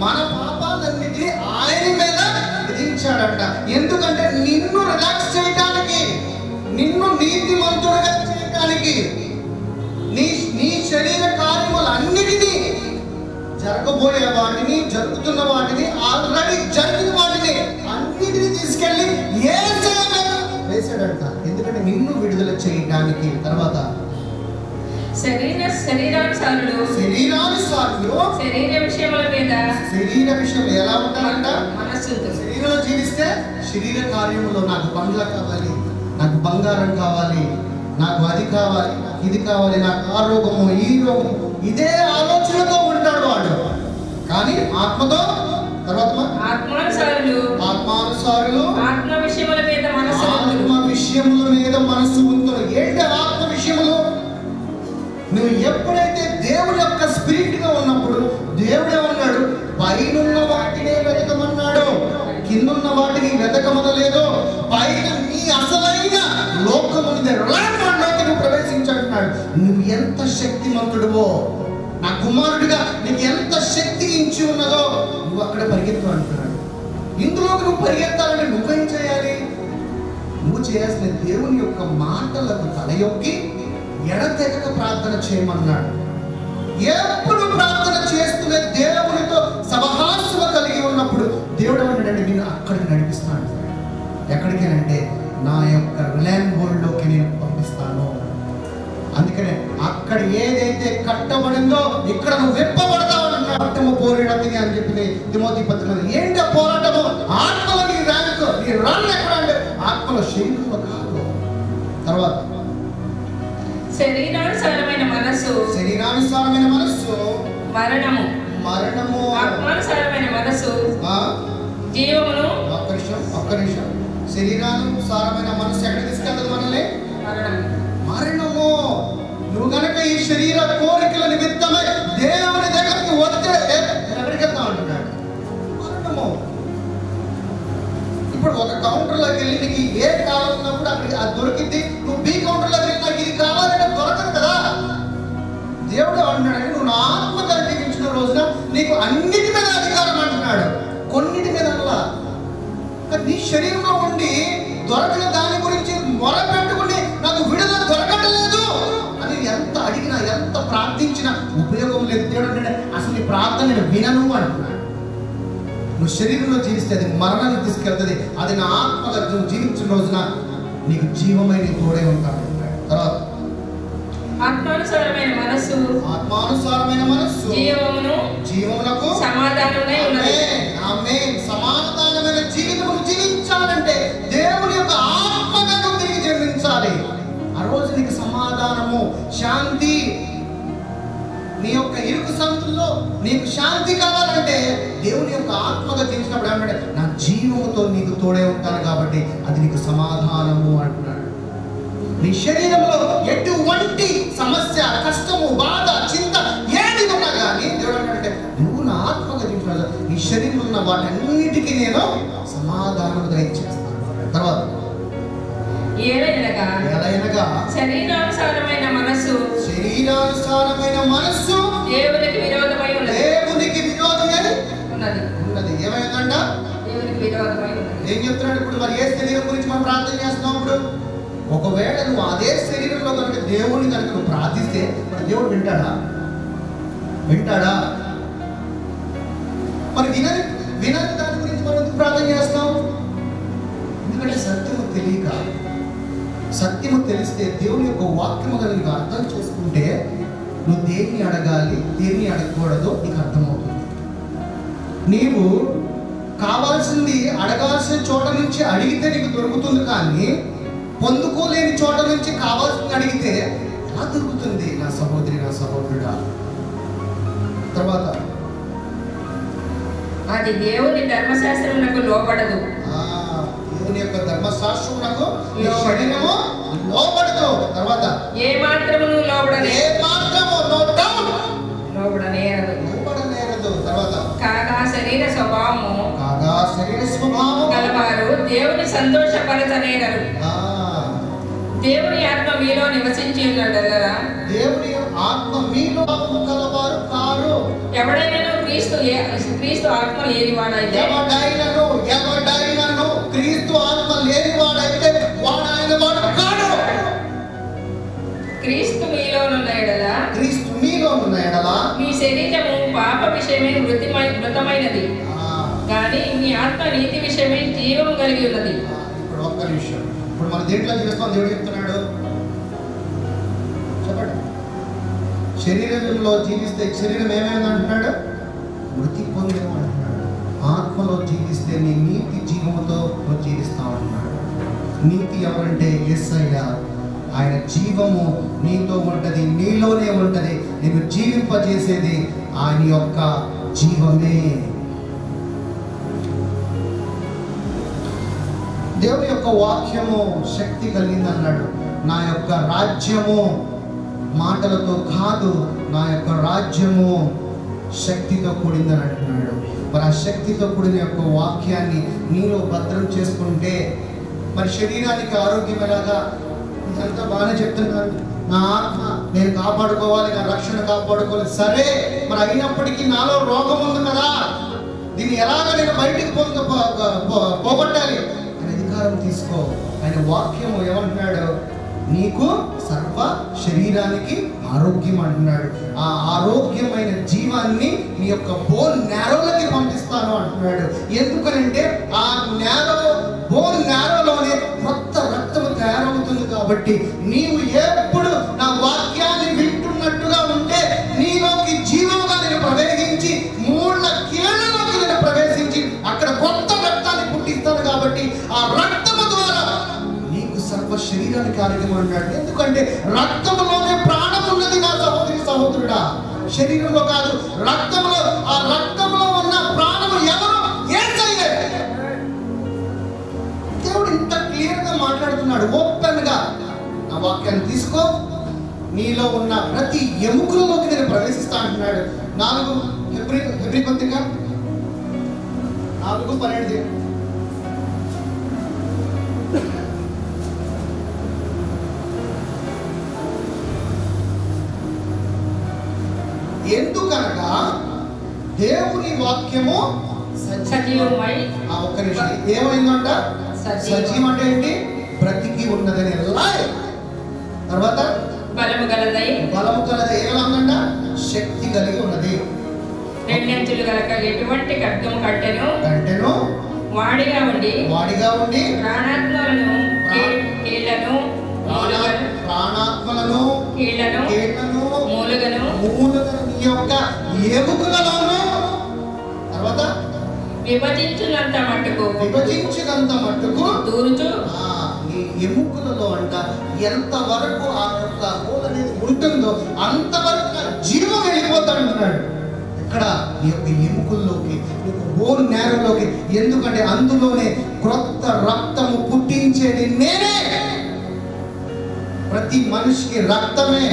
మన పాపాలన్నిటినీ ఆయన మీద విధించాడంట. ఎందుకంటే నిన్ను రిలాక్స్ చేయడానికి, నిన్ను నీతిమంతుడుగా చేయడానికి, నీ శరీర కార్యములన్నిటినీ, జరగబోయే వాటిని, జరుగుతున్న వాటిని, ఆల్రెడీ జరిగిన వాటిని అన్నిటినీ తీసుకెళ్ళి వేసాడంట. ఎందుకంటే నిన్ను విడుదల చేయడానికి. తర్వాత శరీరానుసారులు శరీర విషయంలో ఎలా ఉంటారంట? శరీరంలో జీవిస్తే శరీర కార్యములో నాకు బంగ్లా కావాలి, నాకు బంగారం కావాలి, నాకు అది కావాలి, ఇది కావాలి, నాకు ఆ రోగము, ఈ రోగము, ఇదే ఆలోచనతో ఉంటాడు వాడు. కానీ ఆత్మతో, తర్వాత ఆత్మానుసారులు ఆత్మ విషయముల మీద మనసు ఉందో. ఏంటి ఆత్మ విషయములు? నువ్వు ఎప్పుడైతే దేవుడి యొక్క స్పిరిట్ గా ఉన్నప్పుడు దేవుడు ఏమన్నాడు? పైనున్న వాటినే వెతకమన్నాడు, కిందున్న వాటిని వెతకమనలేదు. పైన నీ అసలైన లోకముని ప్రవేశించాడు. నువ్వు ఎంత శక్తిమంతుడువో, నా కుమారుడిగా నీకు ఎంత శక్తి ఇచ్చి ఉన్నదో నువ్వు అక్కడ పరిగెత్తు అంటున్నాడు. ఇందులోకి నువ్వు పరిగెత్తాలంటే నువ్వేం చేయాలి? నువ్వు చేయాల్సిన దేవుని యొక్క మాటలకు తలయొక్కి ఎడతెగక ప్రార్థన చేయమన్నాడు. ఎప్పుడు ప్రార్థన చేస్తూనే దేవునితో సహవాసము కలిగి ఉన్నప్పుడు దేవుడు ఏమన్నాడంటే నేను అక్కడికి నడిపిస్తాను. ఎక్కడికేనంటే నా యొక్క రిలయన్స్ వరల్డ్లోకి నేను పంపిస్తాను. అందుకనే అక్కడ ఏదైతే కట్టబడిందో ఇక్కడ నువ్వు విప్పబడతావు అంటున్నాడు. పట్టము పోరాడది అని చెప్పి తిమోతి పత్రికలో. ఏంటో పోరాటము? ఆత్మలో నీ ర్యాంక్, నీ రన్ ఎక్కడ అంటే ఆత్మలో, శరీరంలో కాదు. తర్వాత శరీరానుసారమైన మనస్సు మరణము, ఆత్మానుసారమైన మనస్సు జీవమును. ఒక్క నిమిషం. శరీరానుసారమైన మనస్సు ఎక్కడ తీసుకెళ్తుంది మనల్ని? మరణము. నువ్వు కనుక ఈ శరీర కోరికల నిమిత్తమై దేవుని దగ్గరికి వస్తే ఎక్కడికి వెళ్తావు అంటున్నాడు? మరణము. ఇప్పుడు ఒక కౌంటర్లోకి వెళ్ళి నీకు ఏ కావాలన్నప్పుడు అక్కడికి అది దొరికింది. నువ్వు బి కౌంటర్లోకి వెళ్ళి నాకు ఇది కావాలంటే దొరకదు కదా. దేవుడు అంటున్నాడు నువ్వు నా ఆత్మ కలిగించిన రోజున నీకు అన్నిటి మీద అధికారం అంటున్నాడు. కొన్నిటి మీద అలా నీ శరీరంలో ఉండి దొరకని దాని గురించి మొర పెట్టుకుని నాకు విడుదల దొరకట్లేదు అని ఎంత అడిగినా, ఎంత ప్రార్థించినా ఉపయోగం లేదు. దేవుడు అంటే అసలు నీ ప్రార్థన నేను వినను అంటున్నాడు. నువ్వు శరీరంలో జీవిస్తే అది మరణాన్ని తీసుకెళ్తుంది. అది నా ఆత్మగా నువ్వు జీవించిన రోజున నీకు జీవమైన తోడే ఉంటాడు. తర్వాత ఆత్మానుసారమైన మనస్సు జీవమునకు సమాధానమై ఉన్నది. ఆమేన్. సమాధానమైన జీవితమును జీవించాలంటే దేవుని యొక్క ఆత్మగా నువ్వు తిరిగి జన్మించాలి. ఆ రోజు నీకు సమాధానము, శాంతి, నీ యొక్క ఇరుకు సంతుల్లో నీకు శాంతి కావాలంటే దేవుని యొక్క ఆత్మగా జీవించినప్పుడు ఏమంటే నా జీవముతో నీకు తోడే ఉంటాను కాబట్టి అది నీకు సమాధానము అంటున్నాడు. నీ శరీరంలో ఎటువంటి సమస్య, కష్టము, బాధ, చింత ఏది ఉన్నా కానీ దేవుడు అంటే నువ్వు నా ఆత్మగా జీవించిన నీ శరీరంలో ఉన్న వాటన్నిటికీ నేను సమాధానం దయచేస్తాను. తర్వాత ఏలయనగా శరీరానుసారమైన మనస్సు దేవునికి విరోధమై ఉన్నది. ఏమైందంట? దేవునికి విరోధమై ఉన్నది. ఏం చెప్తున్నాడు ఇప్పుడు? మరి ఏ శరీరం గురించి మనం ప్రార్థన చేస్తున్నాం? ఇప్పుడు ఒకవేళ నువ్వు అదే శరీరంలో కనుక దేవుని కనుక నువ్వు ప్రార్థిస్తే మరి దేవుడు వింటాడా? మరి వినని దాని గురించి మనం ఎందుకు ప్రార్థన చేస్తాం? ఎందుకంటే సత్యము తెలిస్తే దేవుని యొక్క వాక్యము కనుక అర్థం చేసుకుంటే నువ్వు దేన్ని అడగాలి, దేన్ని అడగకూడదో నీకు అర్థమవుతుంది. నీవు కావాల్సింది అడగాల్సిన చోట నుంచి అడిగితే నీకు దొరుకుతుంది, కానీ పొందుకోలేని చోట నుంచి కావాల్సింది అడిగితే ఎలా దొరుకుతుంది నా సహోదరి, నా సహోదరుడా? తర్వాత అది దేవుని ధర్మశాస్త్రమునకు లోబడదు. దేవుని యొక్క ధర్మశాస్త్రమునకు లోబడదు. తర్వాత ఏ మాత్రము లోబడనేరదు. తర్వాత కాగా శరీర స్వభావము గలవారు దేవుని సంతోషపరచనేరరు. దేవుని ఆత్మ మీలో నివసించి ఉన్నాడెల్లరా. దేవుని ఆత్మ మీలో కలవారు కారు. ఎవడైనా క్రీస్తు ఆత్మ లేనివాడైతే క్రీస్తు ఆత్మ లేనివాడైతే వాడు ఆయన వాడు కాడు. క్రీస్తు మీలో ఉన్న ఎడల మీ శరీరము పాప విషయమై మృతమైనది, కానీ మీ ఆత్మ నీతి విషయమై జీవము కలిగి ఉన్నది. ఇప్పుడు ఒక్క నిమిషం, ఇప్పుడు మన దేంట్లో జీవిస్తాం? దేవుడు చెప్తున్నాడు చెప్పండి. శరీరంలో జీవిస్తే శరీరం ఏమైంది అంటున్నాడు? మృతి పొందేమో అంటున్నాడు. ఆత్మలో జీవిస్తే నీ నీతి జీవముతో నువ్వు జీవిస్తావు అంటున్నాడు. నీతి ఎవరంటే యేసయ్య. ఆయన జీవము నీతో ఉంటది, నీలోనే ఉంటది. నీకు జీవింపజేసేది ఆయన యొక్క జీవమే. దేవుని యొక్క వాక్యము శక్తి కలిగింది అన్నాడు. నా యొక్క రాజ్యము మాటలతో కాదు, నా యొక్క రాజ్యము శక్తితో కూడిందని అంటున్నాడు. మరి ఆ శక్తితో కూడిన యొక్క వాక్యాన్ని నీలో భద్రం చేసుకుంటే మరి శరీరానికి ఆరోగ్యం ఎలాగా? ఇదంతా బాగానే చెప్తున్నాను, నా ఆత్మ నేను కాపాడుకోవాలి, నా రక్షణ కాపాడుకోవాలి. సరే, మరి అయినప్పటికీ నాలో రోగం ఉంది కదా, దీన్ని ఎలాగ నేను బయటికి పోగొట్టాలి అని అధికారం తీసుకో. ఆయన వాక్యము ఏమంటున్నాడు? నీకు సర్వ శరీరానికి ఆరోగ్యం అంటున్నాడు. ఆ ఆరోగ్యమైన జీవాన్ని నీ యొక్క బోన్ నేరోలకి పంపిస్తాను అంటున్నాడు. ఎందుకనంటే ఆ బోన్ నేరోలోనే కొత్త రక్తము తయారవుతుంది. కాబట్టి నీవు ఎప్పుడు నా వాక్యాన్ని వింటున్నట్టుగా ఉంటే నీలోకి జీవముగా నేను ప్రవేశించి మూళ్ళ కీళ్ళలోకి నేను ప్రవేశించి అక్కడ కొత్త రక్తాన్ని పుట్టిస్తాను. కాబట్టి ఆ రక్తము ద్వారా నీకు సర్వ శరీరానికి ఆరోగ్యం అంటాడు. ఎందుకంటే రక్తములోనే ప్రాణం ఉన్నది నా సహోదరి, సహోదరుడా. శరీరంలో కాదు, రక్తంలో. ఆ రక్తంలో ఉన్న ప్రాణము ఎవరు? యేసయ్యే. దేవుడు ఇంత క్లియర్ గా మాట్లాడుతున్నాడు, ఓపెన్ గా. నా వాక్యాన్ని తీసుకో, నీలో ఉన్న ప్రతి ఎముకలలోకి నేను ప్రవేశిస్తా అంటున్నాడు. 4 హెబ్రీ పత్రిక 4:12. ఎందుకనగా దేవుని వాక్యము సజీవమై. ఒక్క నిమిషం, ఏమైందంట? సజీవం అంటే ఏంటి? బ్రతికి ఉన్నదని. తర్వాత బలము కలదై. ఏమన్నా శక్తి కలిగి ఉన్నది. రెండంచులు గల ఎటువంటి ఖడ్గము కట్టెను వాడిగా ఉండి ప్రాణాత్మలను మూలుగను నీ యొక్క ఎముకలలోను తర్వాత విభజించినంత మట్టుకు దూరుచు ఈ ఎముకలలో అంట ఎంత వరకు ఆ యొక్క హోల్ అనేది ఉంటుందో అంతవరకు జీవం వెళ్ళిపోతాడంటున్నాడు. ఇక్కడ ఈ యొక్క ఎముకల్లోకి, బోన్ నేరలోకి, ఎందుకంటే అందులోనే క్రొత్త రక్తము పుట్టించేది నేనే. ప్రతి మనిషికి రక్తమే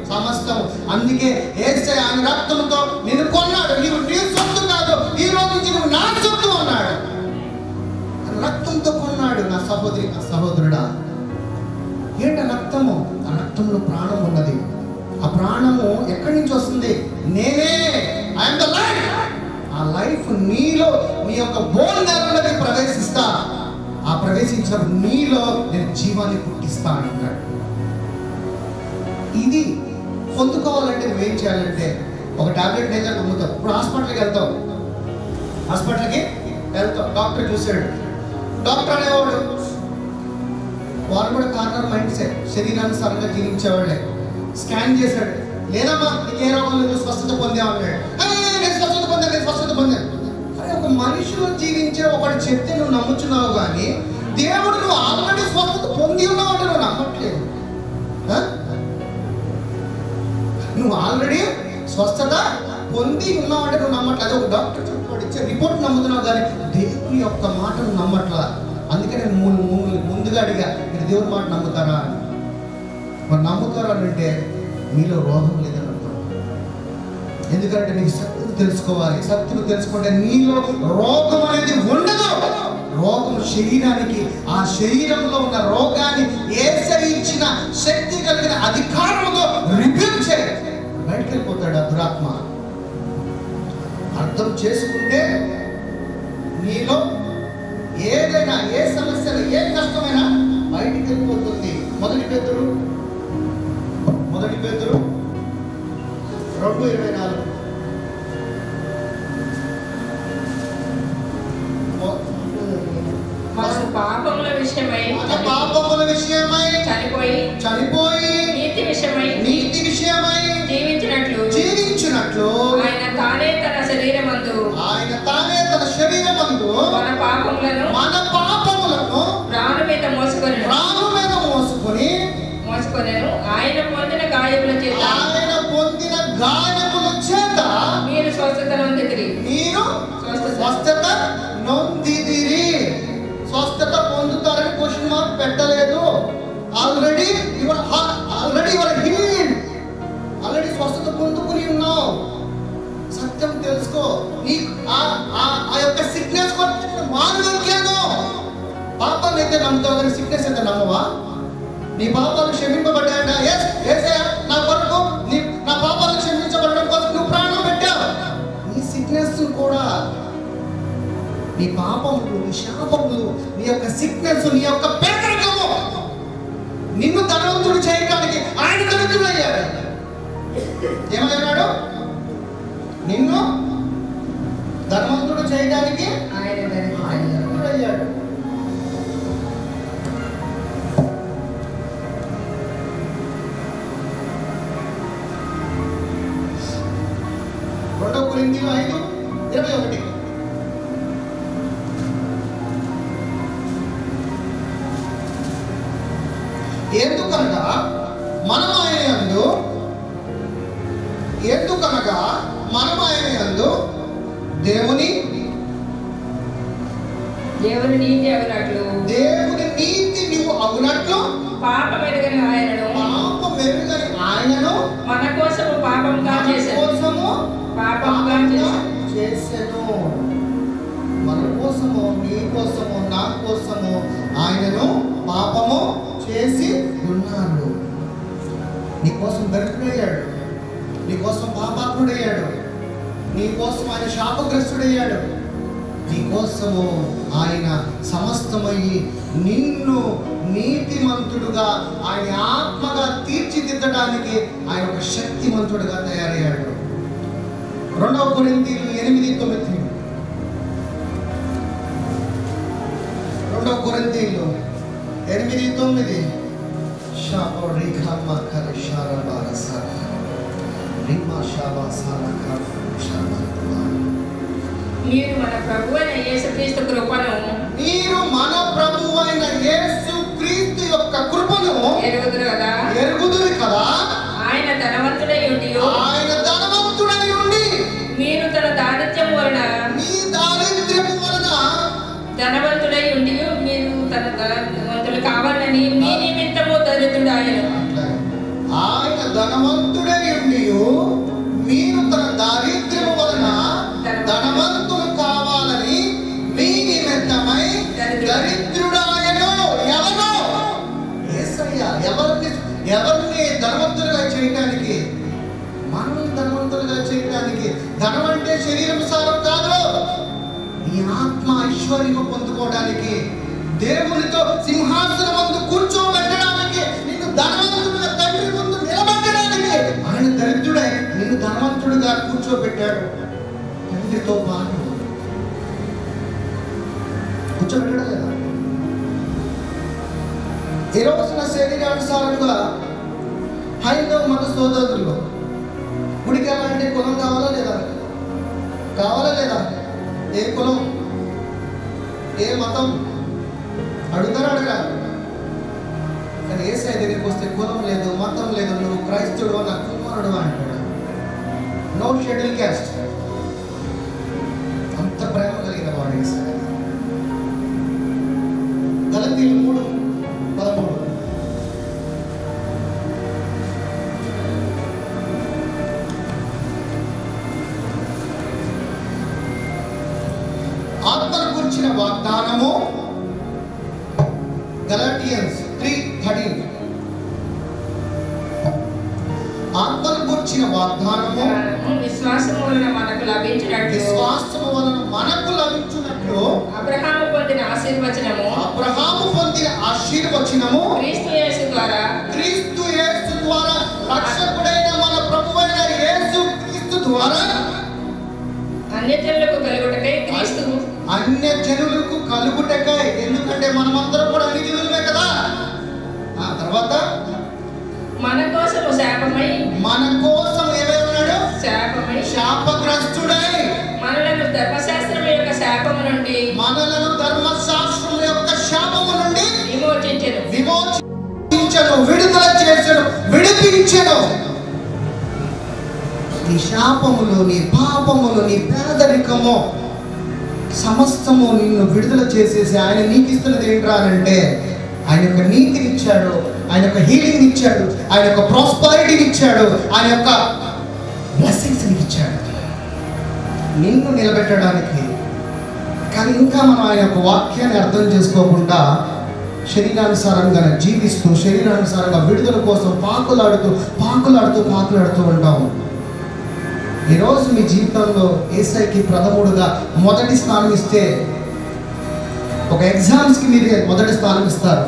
సమస్తము. అందుకే యేసయ్య ఆయన రక్తంతో నిన్ను కొన్నాడు. నీవు నీ సొత్తు కాదు, ఈ రోజు నుంచి నువ్వు నా సొత్తు అన్నాడు. రక్తంతో కొన్నాడు. నా సహోదరి, నా సహోదరుడా, ఏంట రక్తము? ఆ రక్తంలో ప్రాణం ఉన్నది. ఆ ప్రాణము ఎక్కడి నుంచి వస్తుంది? నేనే, ఐఎమ్ ద లైఫ్. ఆ లైఫ్ నీలో, నీ యొక్క బోన్ నేలలోకి ప్రవేశిస్తా. ఆ ప్రవేశించినప్పుడు నీలో నేను జీవాన్ని పుట్టిస్తా అంటాడు. ఇది పొందుకోవాలంటే నువ్వేం చేయాలంటే ఒక టాబ్లెట్ అయితే నమ్ముతావు. ఇప్పుడు హాస్పిటల్కి వెళ్తావు, డాక్టర్ చూశాడు. డాక్టర్ అనేవాడు వారు కూడా కార్నర్ మైండ్ సెట్, శరీరానుసారంగా జీవించేవాళ్ళే. స్కాన్ చేశాడు, లేదమ్మా నీకు ఏ రోగం లేదు, స్వస్థత పొందామన్నాడు. నేను స్వస్థత పొందాను. అరే, ఒక మనిషిలో జీవించే ఒకటి చెప్తే నువ్వు నమ్ముచున్నావు, కానీ దేవుడు నువ్వు ఆల్రెడీ స్వస్థత పొంది ఉన్నావు అంటే నువ్వు నమ్మట్లేదు. నువ్వు ఆల్రెడీ స్వస్థత పొంది ఉన్నావు అంటే నువ్వు నమ్మట్లేదు. ఒక డాక్టర్ చెప్తాడు, ఇచ్చే రిపోర్ట్ నమ్ముతున్నావు, కానీ దేవుని యొక్క మాటను నమ్మట్లా. అందుకే నేను ముందుగా అడిగా, మీరు దేవుని మాట నమ్ముతారా అని. మరి నమ్ముతారా అంటే మీలో రోగం లేదని అర్థం. ఎందుకంటే నీకు సత్యం తెలుసుకోవాలి. సత్యం తెలుసుకుంటే నీలో రోగం అనేది ఉండదు. రోగం శరీరానికి, ఆ శరీరంలో ఉన్న రోగాన్ని యేసయ్య ఇచ్చిన శక్తి కలిగిన అధికారంతో రిబ్యూక్ చేయాలి. బయటకు వెళ్ళిపోతాడు ఆ దురాత్మ. అర్థం చేసుకుంటే నీలో ఏదైనా, ఏ సమస్యలు, ఏ కష్టమైనా బయటికి వెళ్ళిపోతుంది. మొదటి పేతురు 2:24. మన పాపముల విషయమై చనిపోయి నీతి విషయమై జీవించినట్లు ఆయన తానే తన శరీరమందు మన పాపములను రాను మీద మోసుకొని ఆయన పొందిన గాయముల చేత మీరు స్వస్థత నొందిదిరి. స్వస్థత పొందుతారని క్వశ్చన్ మార్క్ పెట్టలేదు. ఆల్రెడీ స్వస్థత పొందుకుని ఉన్నావు. సత్యం తెలుసుకో. ఆ యొక్క సిక్నెస్ మానవట్లేదు. పాపాన్ని అయితే నమ్ముతావు, కానీ సిక్నెస్ అయితే నమ్మవా? నీ పాపాలు క్షమింపబడ్డాయట. నా కొరకు నా పాపాలు క్షమించబడడం కోసం నువ్వు ప్రాణం పెట్టావు. నీ సిక్నెస్ కూడా, నీ పాపములు, నీ శాపములు, నీ యొక్క సిక్నెస్, నీ యొక్క పేదరికము నిన్ను ధనవంతుడు చేయడానికి ఆయన దరిద్రుడయ్యాడు. ఏమయ్యాడు? నిన్ను ధనవంతుడు చేయడానికి ఆయన దరిద్రుడయ్యాడు. కొరింథీయులు 5:21. ఎందుకనగా మనం ఆయన యందు దేవుని నీతి నువ్వు అగునట్లు పాపమెరుగని ఆయనను మన కోసము పాపంగా చేసెను. మన కోసము, నీ కోసము, నా కోసము ఆయనను పాపము చేసి ఉన్నాడు. నీ కోసం దరిద్రుడయ్యాడు, నీ కోసం పాపాత్ముడయ్యాడు, నీ కోసం ఆయన శాపగ్రస్తుడయ్యాడు. నీ కోసము ఆయన సమస్తమయ్యి నిన్ను నీతిమంతుడుగా, ఆయన ఆత్మగా తీర్చిదిద్దడానికి ఆయన ఒక శక్తిమంతుడుగా తయారయ్యాడు. 2 కొరింథీయులు 8:9. 2 కొరింథీయులు 8:9. మీరు మన ప్రభువైన యేసుక్రీస్తు కృపను యొక్క కృపను ఎరుగుదురు కదా. ఆయన ధనవంతుడై ఉండి మీరు తన దారిద్ర్యము వలన ధనవంతుడై ఉండి మీరు తన ధనవంతులు కావాలని మీ నిమిత్తము దరిద్రుడాయెను. ఆయన ధనవంతుడై ఉండి మీరు తన దారిద్ర్యము వలన ధనవంతులు కావాలని మీ నిమిత్తమై దరిద్రుడాయెను. ఎవరిని ధనవంతులుగా చేయడానికి? మనల్ని ధనవంతులుగా చేయడానికి. ధనం అంటే శరీరానుసారం కాదు, నీ ఆత్మ ఐశ్వర్యం పొందుకోవడానికి, దేవునితో సింహాసనం ముందు కూర్చోబెట్టడానికి, నిన్ను ధనవంతుడుగా తండ్రి ముందు నిలబెట్టడానికి ఆయన దరిద్రుడై నిన్ను ధనవంతుడిగా కూర్చోబెట్టాడు. తండ్రితో పాటు కూర్చోబెట్టడం లేదా? ఈ రోజున శరీరానుసారంగా హైందవ మత సోదరులు గుడికి వెళ్ళాలంటే కులం కావాలా లేదా? కావాలా లేదా? ఏ కులం, ఏ మతం అడుగుతారా? అడగరా? కానీ యేసయ్య దగ్గరికి వస్తే కులం లేదు, మతం లేదు, నువ్వు క్రైస్తవుడు నా కుమారుడు అంటాడు. No schedule caste. అంత ప్రేమ కలిగిన వాడు యేసయ్య. గలతీయులు 3:13. ఆత్మను గురించిన వాగ్దానము. గలాటియన్స్ 3:13. ఆత్మను గురించిన వాగ్దానము విశ్వాసము వలన మనకు లభించునట్లు అబ్రహాము పొందిన ఆశీర్వచనము క్రీస్తు యేసు ద్వారా రక్షకుడైన మన ప్రభువైన యేసు క్రీస్తు ద్వారా అన్యజనులకు కలుగుటకై క్రీస్తు అన్యజనులకు కలుగుటకై. ఎందుకంటే మనమందరం కూడా అన్యజనులమే కదా. ఆ తర్వాత మన కోసం ఏమన్నాడు? శాపగ్రస్తుడై మనలను ధర్మశాస్త్రం యొక్క శాపము నుండి విమోచించెను, విడుదల చేసెను, విడిపించెను. నీ శాపములు, నీ పాపములు, నీ పేదరికము సమస్తము నిన్ను విడుదల చేసేసి ఆయన నీకు ఇస్తున్నది ఏంట్రా అంటే ఆయన యొక్క నీతిని ఇచ్చాడు, ఆయన యొక్క హీలింగ్ ఇచ్చాడు, ఆయన యొక్క ప్రాస్పరిటీని ఇచ్చాడు, ఆయన యొక్క బ్లెస్సింగ్స్ ఇచ్చాడు నిన్ను నిలబెట్టడానికి. కానీ ఇంకా మనం ఆయన యొక్క వాక్యాన్ని అర్థం చేసుకోకుండా శరీరానుసారంగా జీవిస్తూ శరీరానుసారంగా విడుదల కోసం పాకులాడుతూ ఉంటాము. ఈరోజు మీ జీవితంలో యేసయ్యకి ప్రథముడుగా మొదటి స్థానం ఇస్తే, ఒక ఎగ్జామ్స్కి మీరు మొదటి స్థానం ఇస్తారు.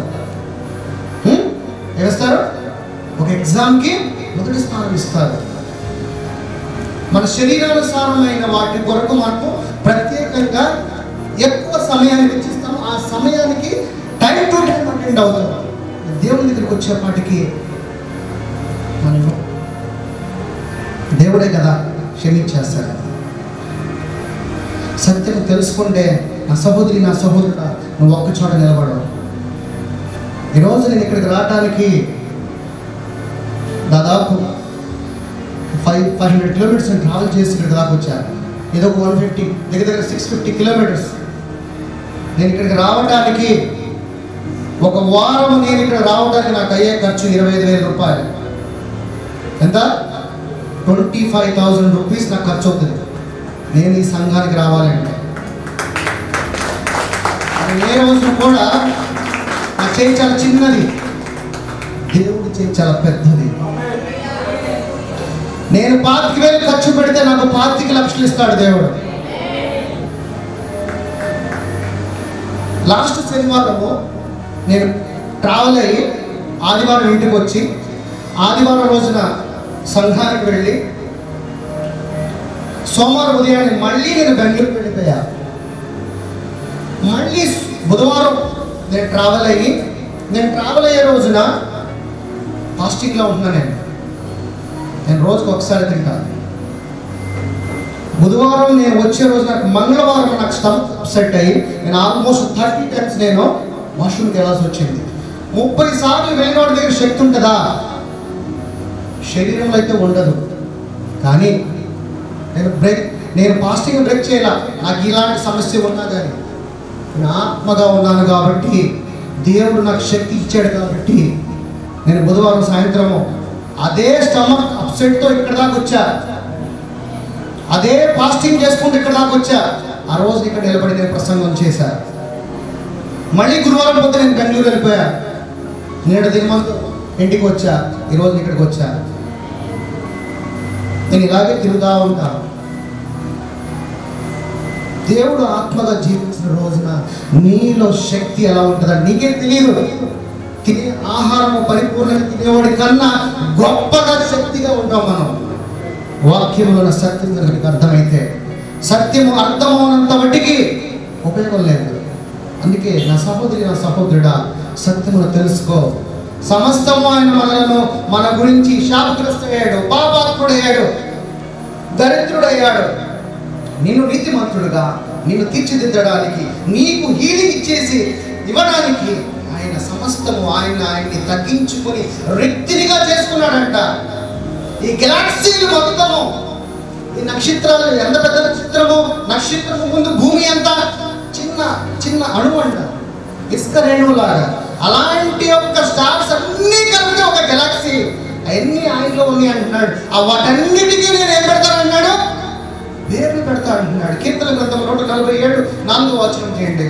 ఏమిస్తారు? ఒక ఎగ్జామ్కి మొదటి స్థానం ఇస్తారు. మన శరీరానుసారమైన వాటి కొరకు మనకు ప్రత్యేకంగా ఎక్కువ సమయాన్ని వెచ్చిస్తాము. ఆ సమయానికి టైం టు టైం అటెండ్ అవుతాం. దేవుని దగ్గరికి వచ్చేపాటికి మనం దేవుడే కదా క్షమించేస్తాడు. సత్యం తెలుసుకుంటే నా సహోదరుడా నువ్వు ఒక్క చోట నిలబడవు. ఈరోజు నేను ఇక్కడికి రావడానికి దాదాపు 500 కిలోమీటర్స్ నేను ట్రావెల్ చేసి ఇక్కడికి దాకా వచ్చాను. ఏదో 150 దగ్గర 650 కిలోమీటర్స్. నేను ఇక్కడికి రావడానికి ఒక వారం నేను ఇక్కడ రావడానికి నాకు అయ్యే ఖర్చు 25,000 రూపాయలు. ఎంత? 25,000 రూపీస్ నాకు ఖర్చు అవుతుంది నేను ఈ సంఘానికి రావాలంటే. ఏ రోజు కూడా నా చేయి చాలా చిన్నది, దేవుడి చేయి చాలా పెద్దది. నేను 25,000 ఖర్చు పెడితే నాకు 25 లక్షలు ఇస్తాడు దేవుడు. లాస్ట్ శనివారము నేను ట్రావెల్ అయ్యి ఆదివారం ఇంటికి వచ్చి ఆదివారం రోజున సంఘానికి వెళ్ళి సోమవారం ఉదయాన్నే మళ్ళీ నేను బెంగళూరుకి వెళ్ళిపోయా. మళ్ళీ బుధవారం నేను ట్రావెల్ అయ్యే రోజున ఫాస్టింగ్లో ఉంటున్నాను. నేను రోజుకు ఒకసారి తింటాను. బుధవారం నేను వచ్చే రోజు నాకు మంగళవారం నాకు స్టమక్ అప్సెట్ అయ్యి నేను ఆల్మోస్ట్ 30 times నేను వాష్రూమ్కి వెళ్ళాల్సి వచ్చింది. 30 సార్లు వెళ్ళినోడి దగ్గర శక్తి ఉంటుందా? శరీరంలో అయితే ఉండదు. కానీ నేను ఫాస్టింగ్ బ్రేక్ చేయాల. నాకు ఇలాంటి సమస్య ఉన్నా కానీ నేను ఆత్మగా ఉన్నాను కాబట్టి, దేవుడు నాకు శక్తి ఇచ్చాడు కాబట్టి నేను బుధవారం సాయంత్రము అదే స్టమక్ అప్సెట్తో ఇక్కడ దాకా వచ్చా. అదే ఫాస్టింగ్ చేసుకుంటూ ఇక్కడ దాకా వచ్చా. ఆ రోజు ఇక్కడ నిలబడి నేను ప్రసంగం చేశా. మళ్ళీ గురువారం పొద్దు నేను బెంగళూరు వెళ్ళిపోయా. నేడు దిగమంతు ఇంటికి వచ్చా. ఈరోజు ఇక్కడికి వచ్చా. నేను ఇలాగే తిరుగుతూ ఉంటాను. దేవుడు ఆత్మగా జీవించిన రోజున నీలో శక్తి ఎలా ఉంటుందని నీకే తెలియదు. తినే ఆహారము పరిపూర్ణంగా తినేవాడి కన్నా గొప్పగా శక్తిగా ఉంటాం మనం. వాక్యంలో సత్యం కనుక అర్థమైతే, సత్యము అర్థమవునంత మట్టికి ఉపయోగం లేదు. అందుకే నా సహోదరి, నా సహోదరుడా, సత్యమును తెలుసుకో. సమస్తము ఆయన మన గురించి శాపగ్రస్తుడయ్యాడు, పాపాత్ముడయ్యాడు, దరిద్రుడయ్యాడు. నిన్ను నీతిమంతుడుగా నిన్ను తీర్చిదిద్దడానికి, నీకు హీలింగ్ ఇచ్చేసి ఇవ్వడానికి ఆయన సమస్తము ఆయన్ని తగ్గించుకొని వ్యక్తినిగా చేసుకున్నాడంట. ఈ గెలాక్సీలు మొత్తము, ఈ నక్షత్రాలు ఎంత పెద్ద నక్షత్రము, నక్షత్రము ముందు భూమి ఎంత చిన్న చిన్న అణువు అంట, ఇసుక రేణువులాగా. అలాంటి యొక్క స్టార్స్ అన్నీ కలిపితే ఒక గెలాక్సీ. అవన్నీ ఆయనలో ఉన్నాయి అంటున్నాడు. ఆ వాటన్నిటికీ నేను ఏం పెడతానన్నాడు? పేర్లు పెడతా అంటున్నాడు. కీర్తన గ్రంథం 147 4వ వచనం చేయండి.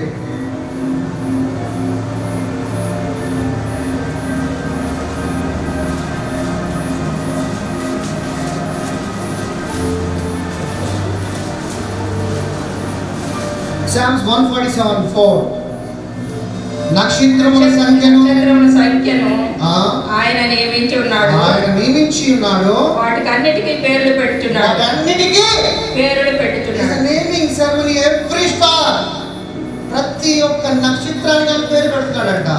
Psalms 147:4 నక్షత్రముల సంఖ్యను ఆయన నియమించి ఉన్నాడు. వాటికన్నిటికీ పేర్లు పెట్టుచున్నాడు. నేమింగ్ సెరమనీ ఎవ్రీ స్టార్, ప్రతి ఒక్క నక్షత్రానికి పేరు పెడుతున్నాడంట.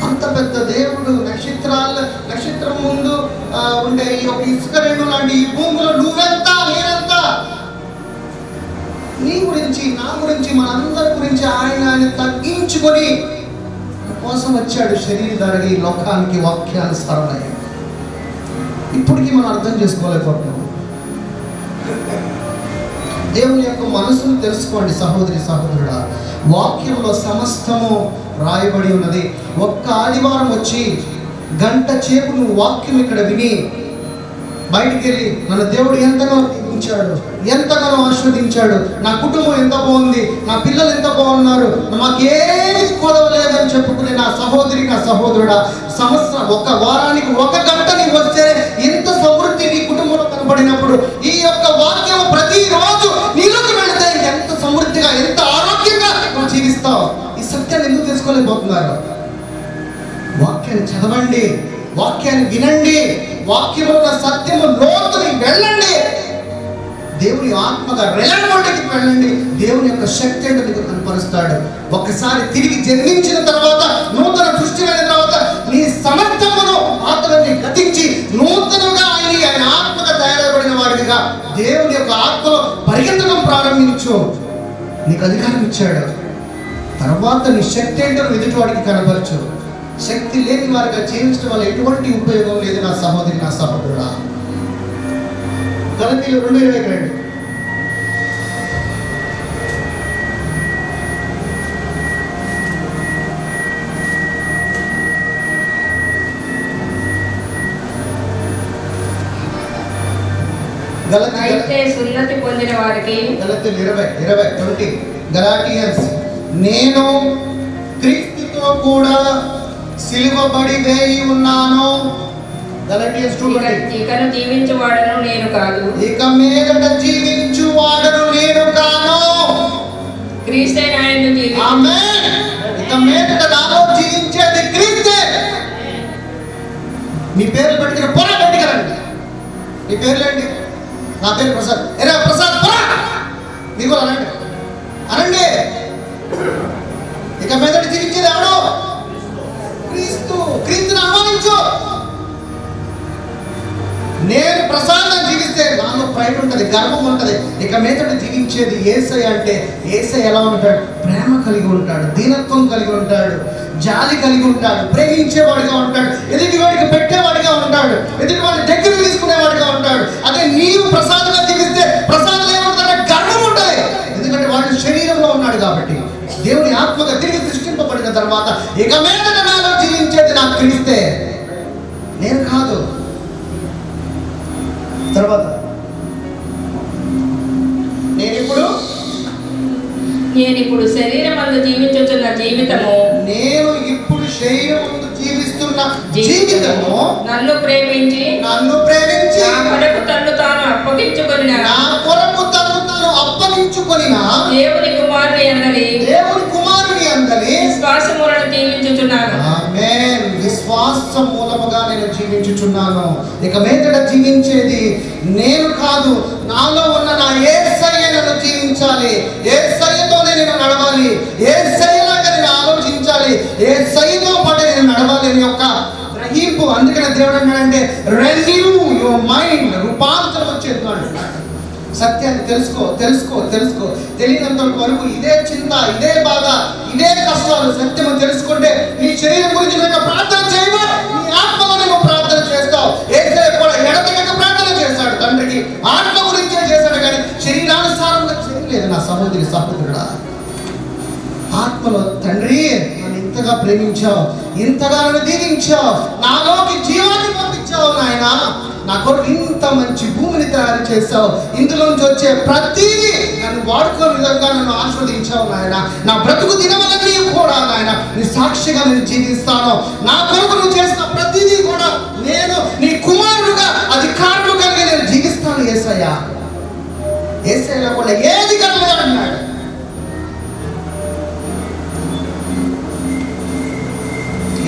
అంత పెద్ద దేవుడు నక్షత్రం ముందు ఉండే ఈ ఒక ఇసుక రేణు లాంటి ఈ భూమిలో నువ్వెంత, నేనెంత, నీ గురించి, నా గురించి, మనందరి గురించి ఆయన తగ్గించుకొని కోసం వచ్చాడు. శరీరధారి ఈ లోకానికి వాక్యానుసారమై. ఇప్పటికీ మనం అర్థం చేసుకోలేకపోతున్నాం. దేవుని యొక్క మనసును తెలుసుకోండి సహోదరి, సహోదరుడా. వాక్యంలో సమస్తము రాయబడి ఉన్నది. ఒక్క ఆదివారం వచ్చి గంట చేపు నువ్వు వాక్యం ఇక్కడ విని బయటికి వెళ్ళి నన్ను దేవుడు ఎంతగానో దీవించాడు, ఎంతగానో ఆస్వాదించాడు, నా కుటుంబం ఎంత బాగుంది, నా పిల్లలు ఎంత బాగున్నారు, మాకేమి కొదవలేదని చెప్పుకునే నా సహోదరి, నా సహోదరుడా, సంవత్సరం ఒక వారానికి 1 గంట నీకు వస్తే ఎంత సమృద్ధి నీ కుటుంబంలో కనపడినప్పుడు ఈ యొక్క వాక్యం ప్రతిరోజు నీలోకి వెళితే ఎంత సమృద్ధిగా, ఎంత ఆరోగ్యంగా నువ్వు జీవిస్తావు. ఈ సత్యాన్ని ఎందుకు తెలుసుకోలేకపోతున్నారు? వాక్యాన్ని చదవండి, వాక్యాన్ని వినండి, వాక్యంలో ఉన్న సత్యము లోతుని వెళ్ళండి, దేవుని ఆత్మగా రెలవెంట్కి వెళ్ళండి. దేవుని యొక్క శక్తి అంటే మీకు కనపరుస్తాడు. ఒక్కసారి తిరిగి జన్మించిన తర్వాత, నూతన సృష్టి అయిన తర్వాత నీ సమర్థమును ఆత్మని గతించి నూతనంగా ఆయన ఆత్మగా తయారబడిన వాడిగా దేవుని యొక్క ఆత్మలో పరిగెత్తడం ప్రారంభించు. నీకు అధికారం ఇచ్చాడు. తర్వాత నీ శక్తి ఏంటో ఎదుటి వాడికి కనపరచు. శక్తి లేని వారిగా జీవించడం వల్ల ఎటువంటి ఉపయోగం లేదు నా సహోదరి, నా సహోదరుడా. గలతీయులు 2:22 అయితే సున్నతి పొందిన వారికి, గలతీయులు 20 గలాటియన్స్, నేను క్రీస్తుతో కూడా సిలువబడి వేయి ఉన్నాను. గలాటియన్స్ 2:20 ఇకను జీవించువాడను నేను కాదు, ఇక మీదట జీవించువాడను నేను కాను, క్రీస్తే నాయందు జీవించు. ఆమేన్. ఇక మీదట నాలో జీవించేది క్రీస్తే. మీ పేర్లు పెట్టుకుని పొర పెట్టుకురండి. మీ పేర్లేంటి? నా పేరు ప్రసాద్. ఎరా ప్రసాద్ పోరా, మీకు అనండి అనండి. ఇక మీదట జీవించేది ఎవడు? క్రీస్తు. క్రీస్తుని ఆహ్వానించు. నేను ప్రసాదం జీవిస్తే నాలో ప్రైడ్ ఉంటుంది, గర్వం ఉంటుంది. ఇక మీదట జీవించేది యేసయ్య. అంటే యేసయ్య ఎలా ఉంటాడు? ప్రేమ కలిగి ఉంటాడు, దీనత్వం కలిగి ఉంటాడు, జాలి కలిగి ఉంటాడు, ప్రేమించేవాడిగా ఉంటాడు, ఎదుటివాడికి పెట్టేవాడిగా ఉంటాడు, ఎదుటివాడి దగ్గర తీసుకునేవాడిగా ఉంటాడు. అదే నీవు ప్రసాదంగా జీవిస్తే ప్రసాదం ఏముంటుందంటే గర్వం ఉంటుంది. ఎందుకంటే వాడు శరీరంలో ఉన్నాడు కాబట్టి. దేవుని ఆత్మగా తిరిగి సృష్టింపబడిన తర్వాత ఇక మీదట నాలో జీవించేది నాకు క్రీస్తే, నేను కాదు. తర్వాత నేను ఇప్పుడు శరీరమందు జీవించుచున్న జీవితము, నేను ఇప్పుడు శరీరమందు జీవిస్తున్న జీవితము నన్ను ప్రేమించి నా కొరకు తన్ను తాను అప్పగించుకొనిన దేవుని కుమారుని అందలి విశ్వాసములను జీవించుచున్నాను. ఆమేన్. విశ్వాస మూలముగా నేను జీవించుచున్నాను. ఇక మీదట జీవించేది నేను కాదు, నాలో ఉన్న నా యేసయ్యను జీవించాలి. యేసయ్యతోనే నేను నడవాలి, యేసయ్యలాగా నేను ఆలోచించాలి, యేసయ్యతో పాటు నేను నడవాలి అని యొక్క గ్రహింపు. అందుకనే దేవుడు అన్నాడంటే రెన్యూ యువర్ మైండ్, రూపాంతరం వచ్చేది. సత్యాన్ని తెలుసుకో తెలుసుకో తెలుసుకో. తెలియనంత వరకు ఇదే చింత, ఇదే బాధ, ఇదే కష్టాలు. సత్యము తెలుసుకుంటే నీ శరీరం గురించి నువ్వు ప్రార్థన చేయవు, నీ ఆత్మలో నువ్వు ప్రార్థన చేస్తావు. యేసయ్య కూడా ఎడతెగక ప్రార్థన చేస్తాడు తండ్రికి, ఆత్మ గురించే చేశాడు కానీ శరీరానుసారంగా చేయలేదు. నా సహోదరి సహోదరుడా, ఆత్మలో తండ్రి నన్ను ఇంతగా ప్రేమించావు, ఇంతగా నన్ను దీవించావు, నాలోకి జీవాన్ని పంపించావు నాయన, నా కొరకు ఇంత మంచి భూమిని తయారు చేసావు, ఇందులోంచి వచ్చే ప్రతిదీ నన్ను వాడుకోని విధంగా నన్ను ఆస్వాదించావు నాయన. నా బ్రతుకు దినవలన్నీ కూడా నాయన నీ సాక్షిగా నేను జీవిస్తాను. నా కొరకు నువ్వు చేసిన ప్రతిదీ కూడా నేను నీ కుమారుడుగా అధికారులు కలిగి నేను జీవిస్తాను. యేసయ్య, యేసయ్య కూడా ఏది కలగదు అన్నాడు.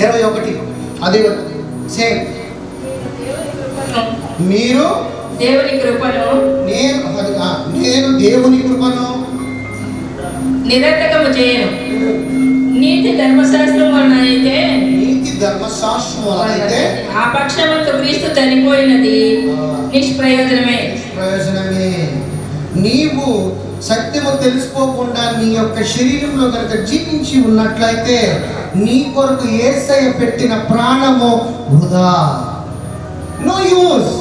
ఇరవై 21 అదే సేమ్. మీరు దేవుని కృపను, నేను దేవుని కృపను నిరర్థకము చేయను. నీతి ధర్మశాస్త్రం వలనైతే ఆ పక్షమందు క్రీస్తు చనిపోయినది నిష్ప్రయోజనమే. నీవు సత్యము తెలుసుకోకుండా నీ యొక్క శరీరంలో కనుక జీవించి ఉన్నట్లయితే నీ కొరకు యేసయ్య పెట్టిన ప్రాణము వృధా, నో యూజ్.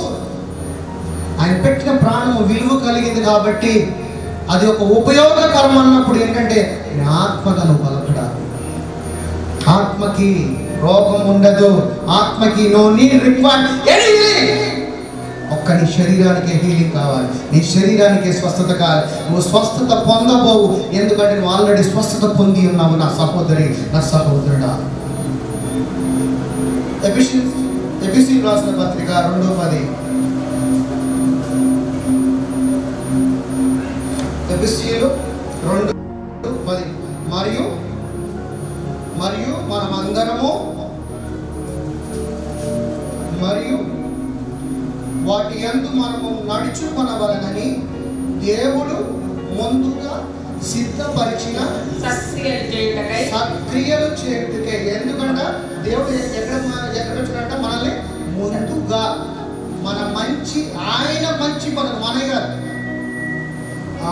ఆయన పెట్టిన ప్రాణము విలువ కలిగింది కాబట్టి అది ఒక ఉపయోగకరం అన్నప్పుడు ఏంటంటే ఆత్మగా నువ్వు బలపడాలి. ఆత్మకి రోగం ఉండదు, ఆత్మకి నో నీడ్ రిక్వైర్డ్ ఎనీథింగ్. ఒక్క నీ శరీరానికి హీలింగ్ కావాలి, నీ శరీరానికి స్వస్థత కావాలి. నువ్వు స్వస్థత పొందబోవు, ఎందుకంటే నువ్వు ఆల్రెడీ స్వస్థత పొంది ఉన్నావు నా సహోదరి, నా సహోదరుడా. ఎఫెసీయులకు రాసిన పత్రిక 2:10. ఎఫెసీయులు 2:10. మరియు మనమందరము మరియు వాటి యందు మనము నడుచుకొనవలెనని దేవుడు ముందుగా సిద్ధపరిచిన సత్క్రియలు చేయుటకై. ఎందుకంటే దేవుడు ఎక్కడ వచ్చినట్ట మనల్ని ముందుగా మన మంచి ఆయన మంచి పనులు మనగా